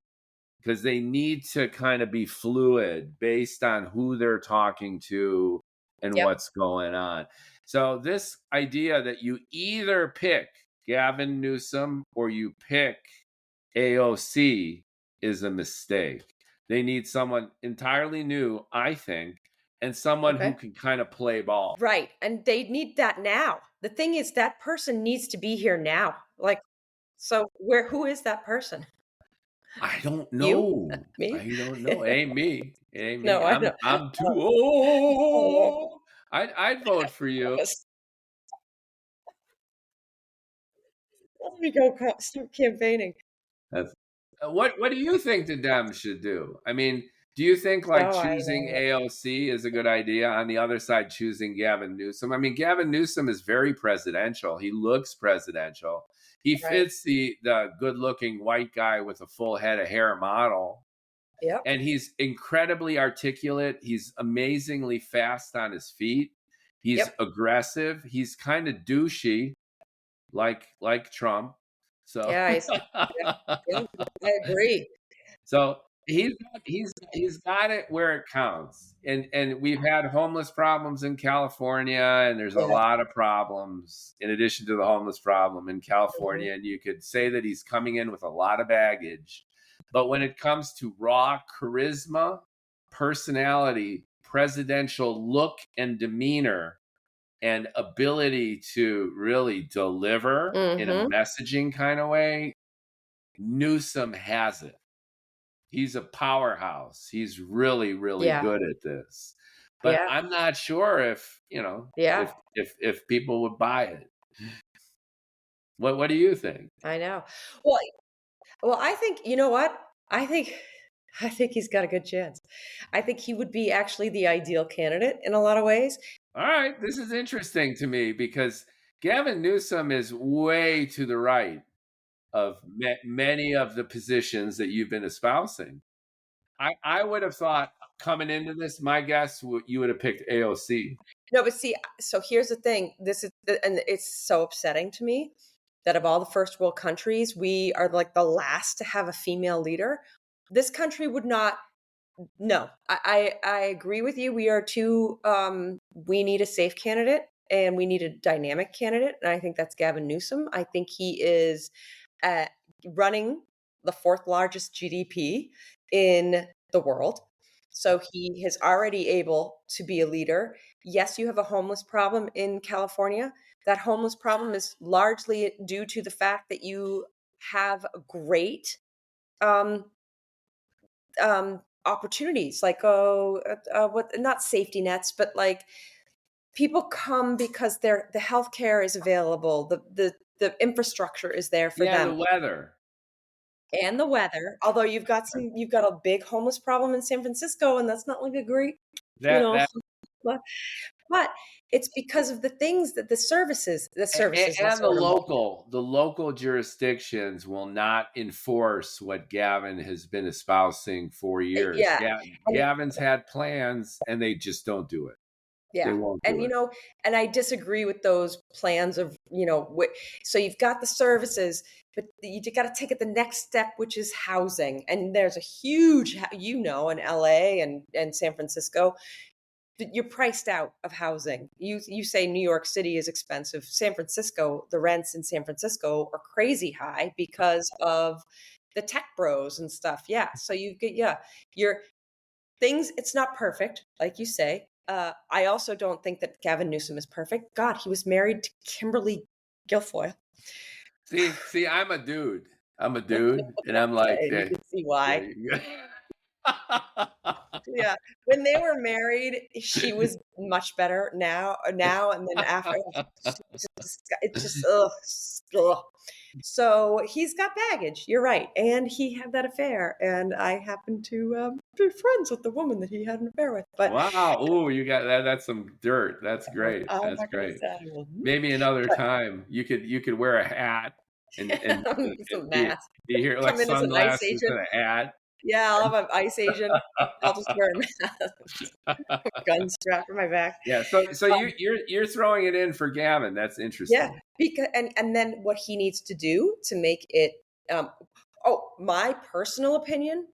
because they need to kind of be fluid based on who they're talking to and what's going on. So this idea that you either pick Gavin Newsom or you pick AOC is a mistake. They need someone entirely new, I think, and someone who can kind of play ball. Right. And they need that now. The thing is, that person needs to be here now. Like, so who is that person? I don't know. You? Me? I don't know. Ain't me. Ain't me. No, I know. I'm too old. I'd vote for you. Let me go start campaigning. What do you think the Dems should do? I mean, do you think choosing AOC is a good idea? On the other side, choosing Gavin Newsom. I mean, Gavin Newsom is very presidential. He looks presidential. He fits the good-looking white guy with a full head of hair model. Yep. And he's incredibly articulate. He's amazingly fast on his feet. He's aggressive. He's kind of douchey, like Trump. So I agree. So he's got it where it counts. And we've had homeless problems in California, and there's a lot of problems in addition to the homeless problem in California. And you could say that he's coming in with a lot of baggage. But when it comes to raw charisma, personality, presidential look and demeanor, and ability to really deliver in a messaging kind of way, Newsom has it. He's a powerhouse. He's really, really good at this. But I'm not sure if if people would buy it. What do you think? I know. Well, I think, you know what? I think he's got a good chance. I think he would be actually the ideal candidate in a lot of ways. All right. This is interesting to me because Gavin Newsom is way to the right of many of the positions that you've been espousing. I would have thought coming into this, my guess, you would have picked AOC. No, but see, so here's the thing. And it's so upsetting to me that of all the first world countries, we are like the last to have a female leader. This country would not. No, I agree with you. We are too. We need a safe candidate and we need a dynamic candidate. And I think that's Gavin Newsom. I think he is running the fourth largest GDP in the world. So he is already able to be a leader. Yes, you have a homeless problem in California. That homeless problem is largely due to the fact that you have great opportunities, like not safety nets, but like people come because the healthcare is available, the infrastructure is there for them. The weather. Although you've got a big homeless problem in San Francisco, and that's not like a great, but it's because of the things that the services and the local jurisdictions will not enforce what Gavin has been espousing for years. Gavin's had plans and they just don't do it. Yeah. And I disagree with those plans of, so you've got the services, but you got to take it the next step, which is housing. And there's a huge, in LA and San Francisco, you're priced out of housing. You say New York City is expensive. San Francisco, the rents in San Francisco are crazy high because of the tech bros and stuff. Yeah. So you get, your things, it's not perfect, like you say. I also don't think that Gavin Newsom is perfect. God, he was married to Kimberly Guilfoyle. See, I'm a dude. I'm a dude, and I'm like, And you yeah, can see why. yeah. Yeah, when they were married, she was much better. Now, and then after, it's just ugh, ugh. So he's got baggage. You're right, and he had that affair, and I happen to be friends with the woman that he had an affair with. But Wow. Ooh, you got that. That's some dirt. That's great. I'm That's not going to great. say I will. Maybe another time you could wear a hat and Some be mask. here like Come in as an ice sunglasses agent. and a hat. Yeah, I'll have an ice agent. I'll just wear a mask, gun strapped to my back. Yeah. So you're throwing it in for Gavin. That's Yeah, interesting. because and then what he needs to do to make it my personal opinion,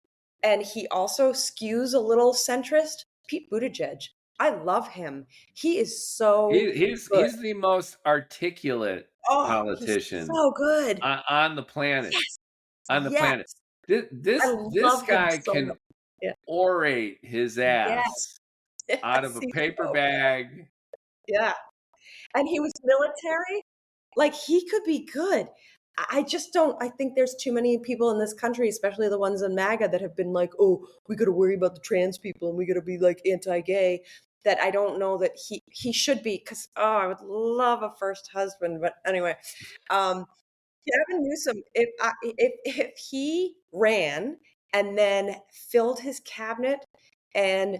and he also skews a little centrist, Pete Buttigieg. I love him. He is so good. He's the most articulate Oh, he's politician so good. on the planet. Yes. On the Yes. planet. I This love him guy so can much. Yeah. orate his Yes. ass out of Yes, a he's paper so bag. yeah. And he was military. Like, he could be good. I just don't I think there's too many people in this country, especially the ones in MAGA, that have been like, "Oh, we gotta worry about the trans people, and we gotta be, like, anti-gay," that I don't know that he should be. Because I would love a first husband, but anyway, um, Gavin Newsom, if he ran and then filled his cabinet and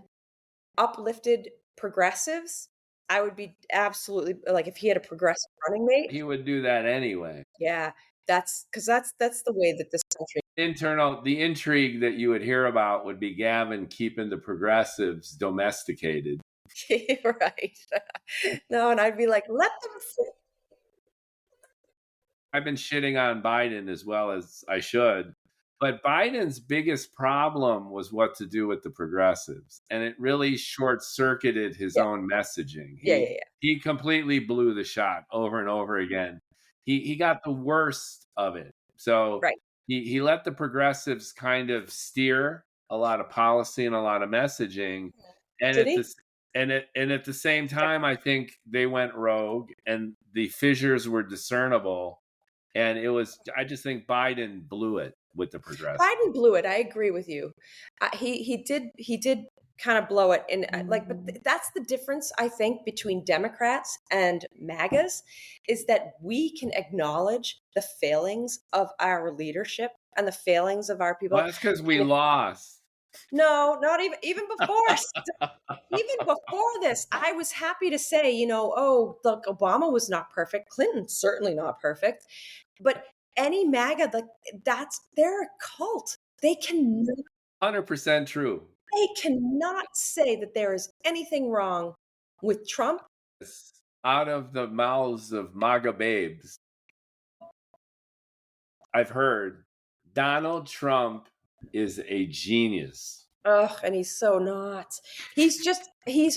uplifted progressives, I would be absolutely like, if he had a progressive running mate, He would do that anyway. yeah, that's the way that this country The intrigue that you would hear about would be Gavin keeping the progressives domesticated. right. No, and I'd be like, "Let them free." I've been shitting on Biden as well as I should. But Biden's biggest problem was what to do with the progressives. And it really short circuited his Yeah. own messaging. Yeah. He completely blew the shot over and over again. He got the worst of it. So Right. he let the progressives kind of steer a lot of policy and a lot of messaging. And Did at he? this and at the same Yeah. time, I think they went rogue and the fissures were discernible. And I just think Biden blew it with the progressive. Biden blew it. I agree with you. He did kind of blow it, and but that's the difference, I think, between Democrats and MAGAs, is that we can acknowledge the failings of our leadership and the failings of our people. Well, that's because we lost. No, not even before. Even before this, I was happy to say, oh, look, Obama was not perfect. Clinton certainly not perfect. But any MAGA, like, they're a cult. They cannot 100% true. say that there is anything wrong with Trump. Out of the mouths of MAGA babes, I've heard Donald Trump is a genius. Ugh, and he's so not. He's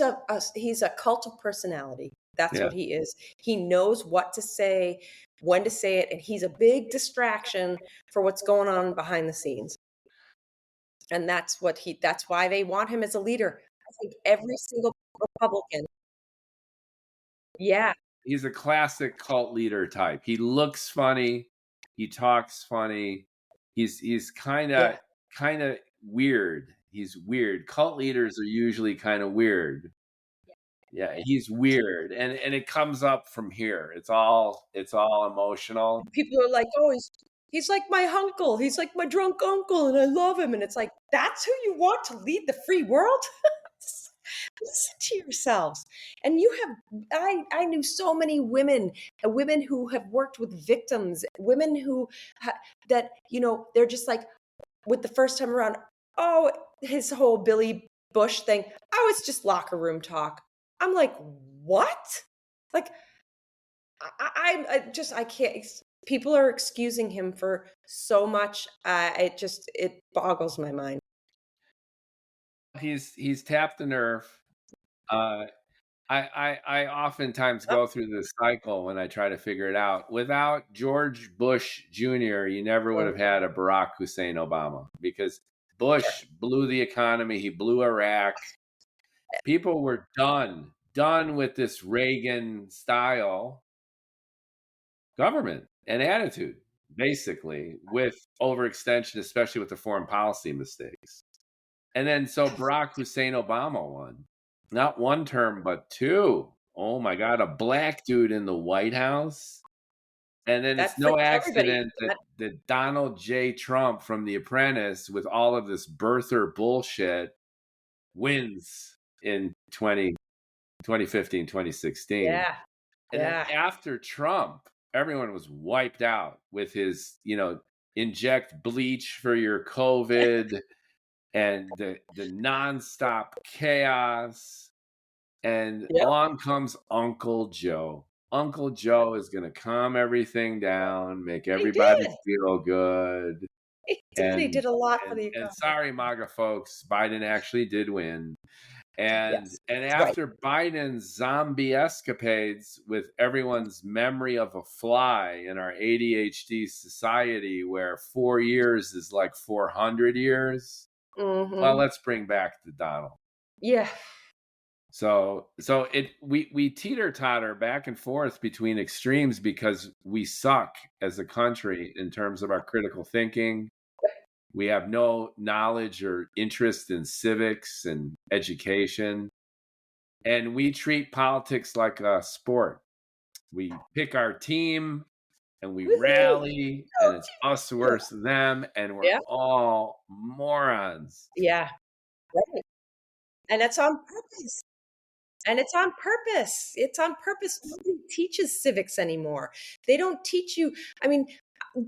a cult of personality. That's what he is. He knows what to say, when to say it, and he's a big distraction for what's going on behind the scenes. And that's why they want him as a leader. I think every single Republican. Yeah. He's a classic cult leader type. He looks funny. He talks funny. He's kind of weird. He's weird. Cult leaders are usually kind of weird. Yeah, he's weird, and it comes up from here. It's all emotional. People are like, "Oh, he's like my uncle. He's like my drunk uncle, and I love him." And it's like, that's who you want to lead the free world? Listen to yourselves. And I knew so many women who have worked with victims, women who that they're just like, with the first time around, oh, his whole Billy Bush thing, oh, it's just locker room talk. I'm like, what? Like, I can't. People are excusing him for so much. It boggles my mind. He's tapped the nerve. I oftentimes go through this cycle when I try to figure it out. Without George Bush Jr., you never would have had a Barack Hussein Obama, because Bush blew the economy. He blew Iraq. People were done with this Reagan style government and attitude. basically, with overextension, especially with the foreign policy mistakes. And then so Barack Hussein Obama won. Not one term, but two. Oh my God, a black dude in the White House. And then it's That no freaks everybody. accident that Donald J. Trump from The Apprentice, with all of this birther bullshit, wins in 2015, 2016. Yeah. And then Yeah. after Trump, everyone was wiped out with his, inject bleach for your COVID and the nonstop chaos. And Yep. along comes Uncle Joe. Uncle Joe is going to calm everything down, make He everybody did. feel good. He did. He did a lot for the And economy. sorry, MAGA folks, Biden actually did win. And Yes. and That's right. after Biden's zombie escapades with everyone's memory of a fly in our ADHD society, where 4 years is like 400 years, well, let's bring back the Donald. Yeah. So we teeter-totter back and forth between extremes because we suck as a country in terms of our critical thinking. We have no knowledge or interest in civics and education. And we treat politics like a sport. We pick our team and we Woohoo! rally, Go and it's us versus them, and we're Yeah. all morons. Yeah. Right. And that's on purpose. And it's on purpose. It's on purpose. Nobody teaches civics anymore. They don't teach you. I mean,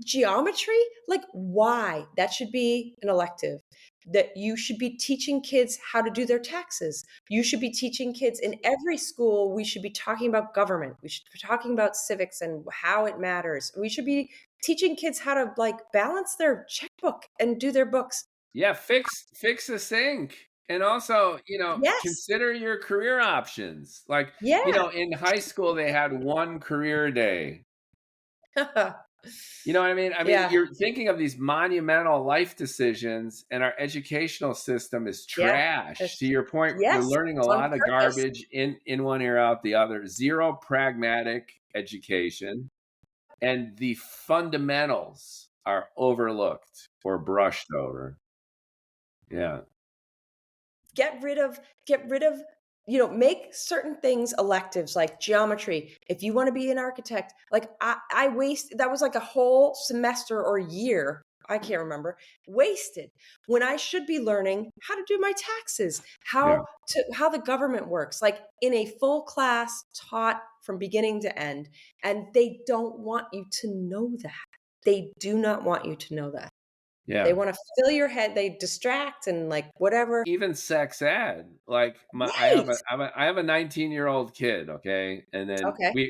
geometry, like why? That should be an elective. That you should be teaching kids how to do their taxes. You should be teaching kids in every school. We should be talking about government. We should be talking about civics and how it matters. We should be teaching kids how to balance their checkbook and do their books. Yeah, fix a sink. And also, Yes. consider your career options. Like, Yeah. in high school, they had one career day. You know what I mean? Yeah. You're thinking of these monumental life decisions, and our educational system is trash. Yeah. To your point, Yes. we're learning a It's on lot of purpose. garbage in one ear, out the other. Zero pragmatic education. And the fundamentals are overlooked or brushed over. Yeah. Get rid of, make certain things electives like geometry. If you want to be an architect, that was like a whole semester or year, I can't remember, wasted when I should be learning how to do my taxes, how the government works, like in a full class taught from beginning to end. And they don't want you to know that. They do not want you to know that. Yeah. They want to fill your head. They distract and whatever. Even sex ed. Like I have a 19-year-old kid, okay? And then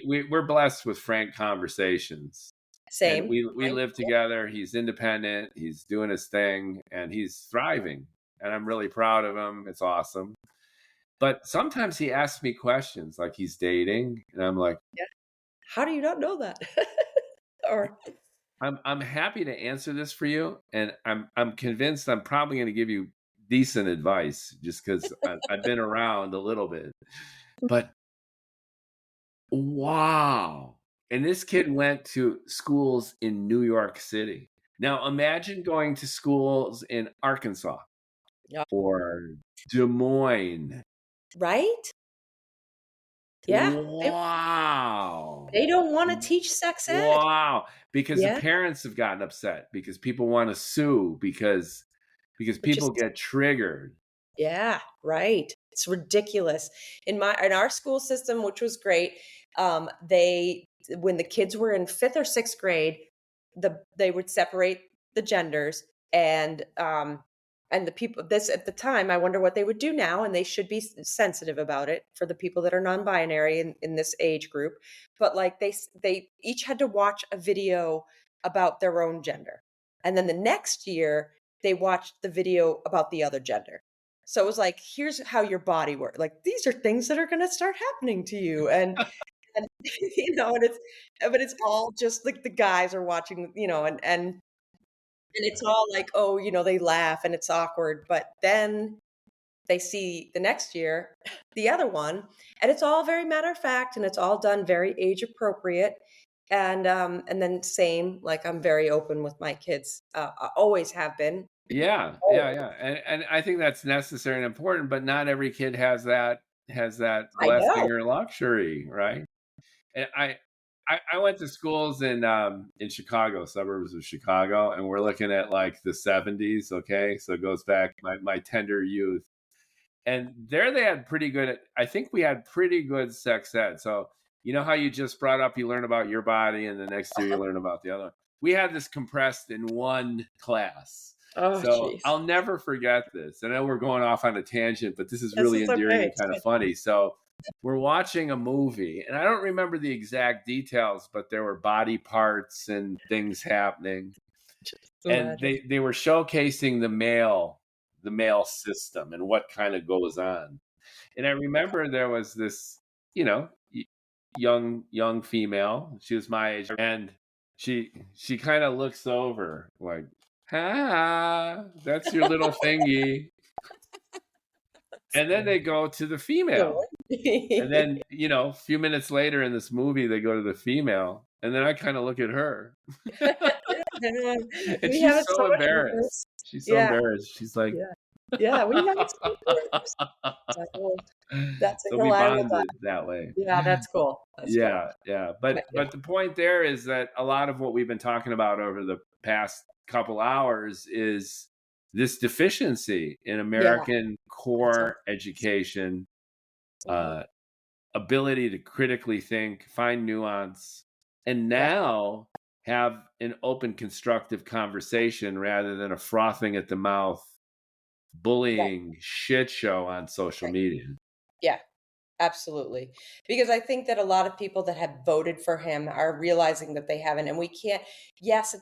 we're blessed with frank conversations. Same. And we live together. He's independent. He's doing his thing, and he's thriving. And I'm really proud of him. It's awesome. But sometimes he asks me questions like he's dating, and I'm like, how do you not know that? Or I'm happy to answer this for you, and I'm convinced I'm probably going to give you decent advice just because I've been around a little bit. But wow. And this kid went to schools in New York City. Now imagine going to schools in Arkansas or Des Moines. Right? Yeah. Wow. They don't want to teach sex ed. Wow. Because the parents have gotten upset because people want to sue because people get triggered. Yeah, right. It's ridiculous. In our school system, which was great, when the kids were in 5th or 6th grade, they would separate the genders, and the people, this at the time, I wonder what they would do now, and they should be sensitive about it for the people that are non-binary in this age group. But they each had to watch a video about their own gender. And then the next year they watched the video about the other gender. So it was like, here's how your body works. Like, these are things that are going to start happening to you. And but it's all just like the guys are watching, and it's all like, oh, they laugh and it's awkward. But then they see the next year, the other one, and it's all very matter of fact, and it's all done very age appropriate. And then same, like I'm very open with my kids. I always have been. Yeah, Always. and I think that's necessary and important, but not every kid has that I know. blessing or luxury, right? And I went to schools in Chicago, suburbs of Chicago, and we're looking at like the 70s, okay? So it goes back my tender youth. And there they had pretty good, I think we had pretty good sex ed. So you know how you just brought up, you learn about your body and the next year you learn about the other. We had this compressed in one class. Oh, So jeez. I'll never forget this. I know we're going off on a tangent, but this is This really is endearing okay. and kind of funny. So we're watching a movie, and I don't remember the exact details, but there were body parts and things happening. Just And imagine. they were showcasing the male system and what kind of goes on. And I remember there was this, you know, young female. She was my age, and she kind of looks over like, "Ah, that's your little thingy." And then they go to the female. And then, you know, a few minutes later in this movie, they go to the female. And then I kind of look at her. And We have she's it so so much embarrassed. worse. She's so Yeah, embarrassed. She's like, yeah, yeah. We have it so much worse. It's like, well, that's so a we hilarious. bonded that way. Yeah, that's cool. That's cool. Yeah. But But the point there is that a lot of what we've been talking about over the past couple hours is this deficiency in yeah, American that's all. core education, Mhm. ability to critically think, find nuance, and Yeah, now have an open, constructive conversation rather than a frothing at the mouth, right, bullying shit show on social right. media. Yeah, absolutely. Because I think that a lot of people that have voted for him are realizing that they haven't, and we can't. Yes,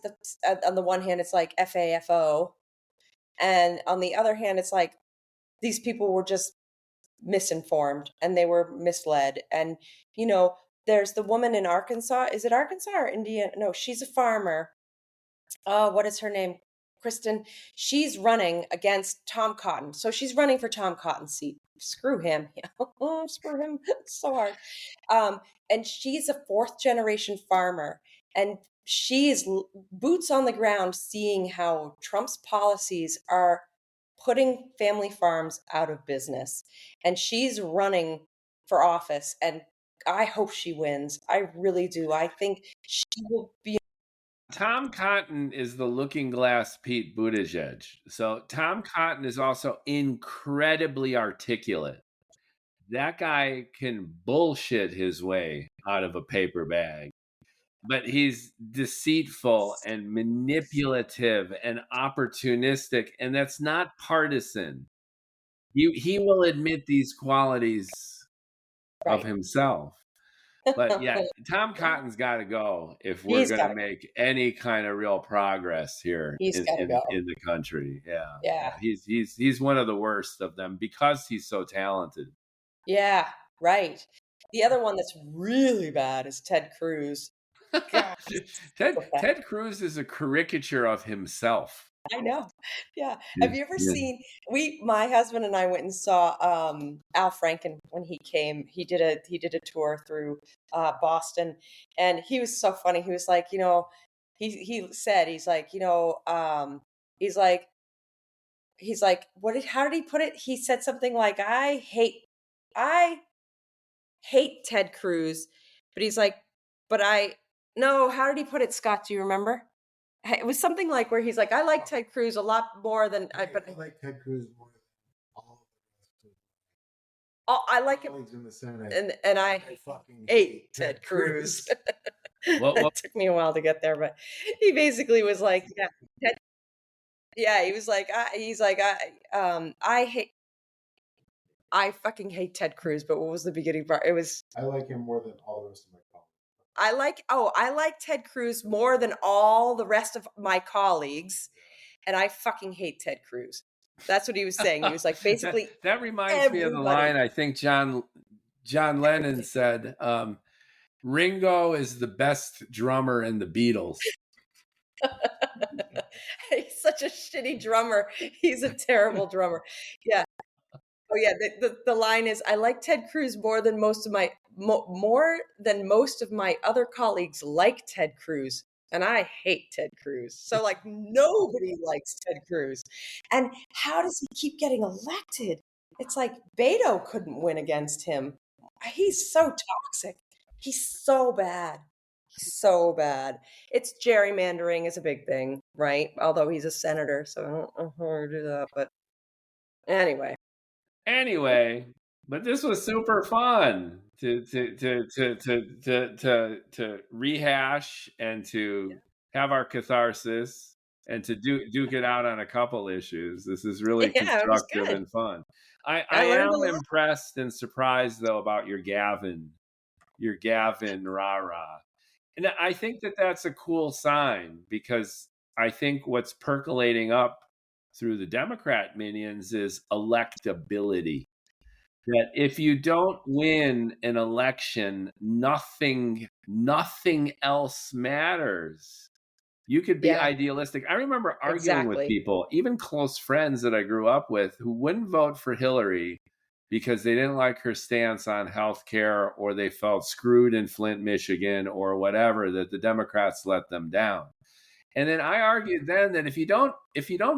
on the one hand, it's like FAFO, and on the other hand, it's like these people were just misinformed and they were misled. And there's the woman in Arkansas. Is it Arkansas or Indiana? No, she's a farmer. What is her name? Kristen. She's running against Tom Cotton. So she's running for Tom Cotton's seat. Screw him. Screw him so hard. Um, and she's a fourth generation farmer. And she's boots on the ground seeing how Trump's policies are putting family farms out of business. And she's running for office. And I hope she wins. I really do. I think she will be. Tom Cotton is the looking glass Pete Buttigieg. So Tom Cotton is also incredibly articulate. That guy can bullshit his way out of a paper bag, but he's deceitful and manipulative and opportunistic, and that's not partisan. He will admit these qualities of Right. himself. But yeah, Tom Cotton's got to go if we're He's going to gotta make any kind of real progress here he's gotta go. in the country. Yeah, Yeah. he's one of the worst of them because he's so talented. Yeah, right. The other one that's really bad is Ted Cruz. God, he's so bad. Ted Cruz is a caricature of himself. I know. Yeah. Yeah, Have you ever yeah. seen my husband and I went and saw Al Franken when he came. He did a tour through Boston, and he was so funny. He was like, he said he's like, he's like how did he put it? He said something like, I hate Ted Cruz, but he's like, but I no, how did he put it, Scott? Do you remember? It was something like where he's like, I like Ted Cruz a lot more than I like Ted Cruz more than all of I like him, colleagues in the Senate. and I fucking hate Ted Cruz. Well, It took me a while to get there, but he basically was like, he was like, I fucking hate Ted Cruz. But what was the beginning part? It was, I like him more than all the rest of my colleagues. I like Ted Cruz more than all the rest of my colleagues, and I fucking hate Ted Cruz. That's what he was saying. He was like, basically, that reminds me of the everybody. line I think John Lennon said, Ringo is the best drummer in the Beatles. He's such a shitty drummer. He's a terrible drummer. Yeah. Oh yeah. The line is, I like Ted Cruz more than most of more than most of my other colleagues like Ted Cruz. And I hate Ted Cruz. So like nobody likes Ted Cruz. And how does he keep getting elected? It's like Beto couldn't win against him. He's so toxic. He's so bad. He's so bad. It's gerrymandering is a big thing, right? Although he's a senator, so I don't know how to do that. But anyway. But this was super fun to rehash and to have our catharsis and to duke it out on a couple issues. This is really constructive and fun. I am impressed and surprised though about your Gavin rah-rah. And I think that that's a cool sign, because I think what's percolating up through the Democrat minions is electability. That if you don't win an election, nothing else matters. You could be idealistic. I remember arguing with people, even close friends that I grew up with, who wouldn't vote for Hillary because they didn't like her stance on health care, or they felt screwed in Flint, Michigan, or whatever, that the Democrats let them down. And then I argued then that if you don't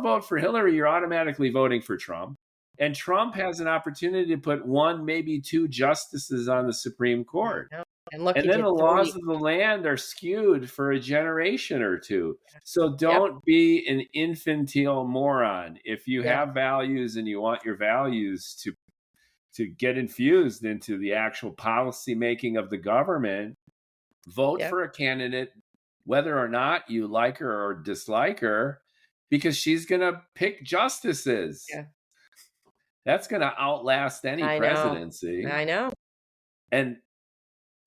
vote for Hillary, you're automatically voting for Trump. And Trump has an opportunity to put one, maybe two justices on the Supreme Court. And then the laws of the land are skewed for a generation or two. So don't be an infantile moron. If you have values and you want your values to get infused into the actual policy making of the government, vote for a candidate, whether or not you like her or dislike her, because she's going to pick justices. That's going to outlast any presidency. I know. And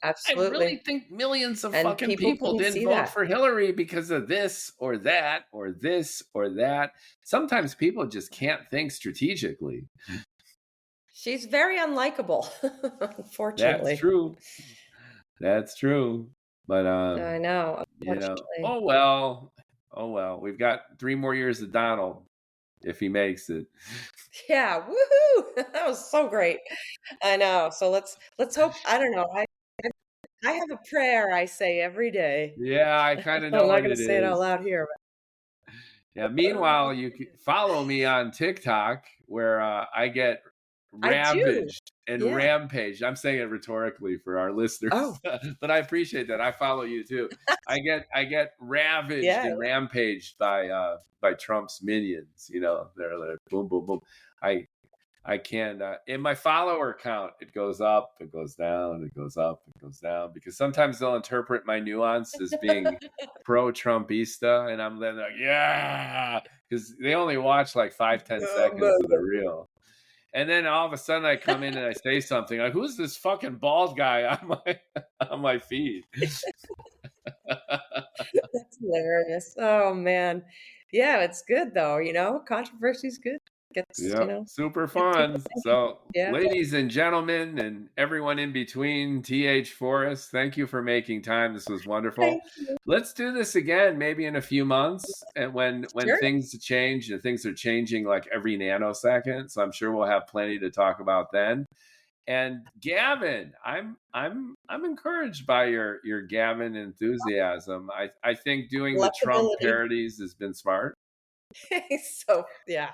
absolutely, I really think millions of fucking people didn't vote for Hillary because of this or that or this or that. Sometimes people just can't think strategically. She's very unlikable, unfortunately. That's true. But I know. Oh well. We've got 3 more years of Donald, if he makes it. Yeah, woohoo! That was so great. I know. So let's hope. I don't know. I have a prayer I say every day. Yeah, I kind of know. I'm not going to say it out loud here. But... Yeah. Meanwhile, you can follow me on TikTok, where I get ravaged and rampaged. I'm saying it rhetorically for our listeners, but I appreciate that. I follow you too. I get ravaged and rampaged by Trump's minions. They're like boom, boom, boom. I can't. In my follower count, it goes up, it goes down, it goes up, it goes down, because sometimes they'll interpret my nuance as being pro-Trumpista, and I'm then like, because they only watch like 5-10 seconds of the reel. And then all of a sudden I come in and I say something like, "Who's this fucking bald guy on my feed?" That's hilarious. Oh man. Yeah, it's good though, controversy's good. Super fun. So ladies and gentlemen and everyone in between, T.H. Forrest, thank you for making time. This was wonderful. Let's do this again, maybe in a few months, and when things change, and things are changing like every nanosecond. So I'm sure we'll have plenty to talk about then. And Gavin, I'm encouraged by your Gavin enthusiasm. I think doing the Trump parodies has been smart. So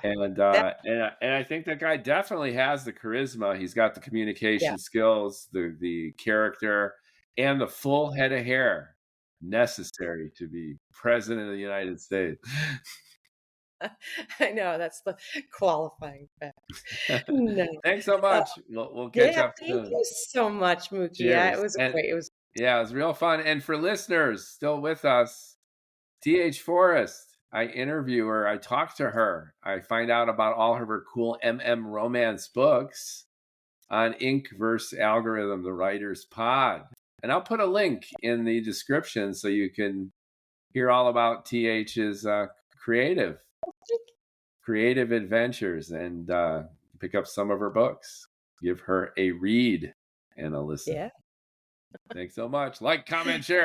and I think that guy definitely has the charisma. He's got the communication skills, the character, and the full head of hair necessary to be president of the United States. I know, that's the qualifying fact. No. Thanks so much. We'll catch up soon. Thank you so much, Mookie. Yeah, it was great. It was real fun. And for listeners still with us, T.H. Forrest, I interview her, I talk to her, I find out about all of her cool romance books on Ink vs. Algorithm, the Writer's Pod. And I'll put a link in the description so you can hear all about TH's creative adventures and pick up some of her books. Give her a read and a listen. Yeah. Thanks so much. Like, comment, share.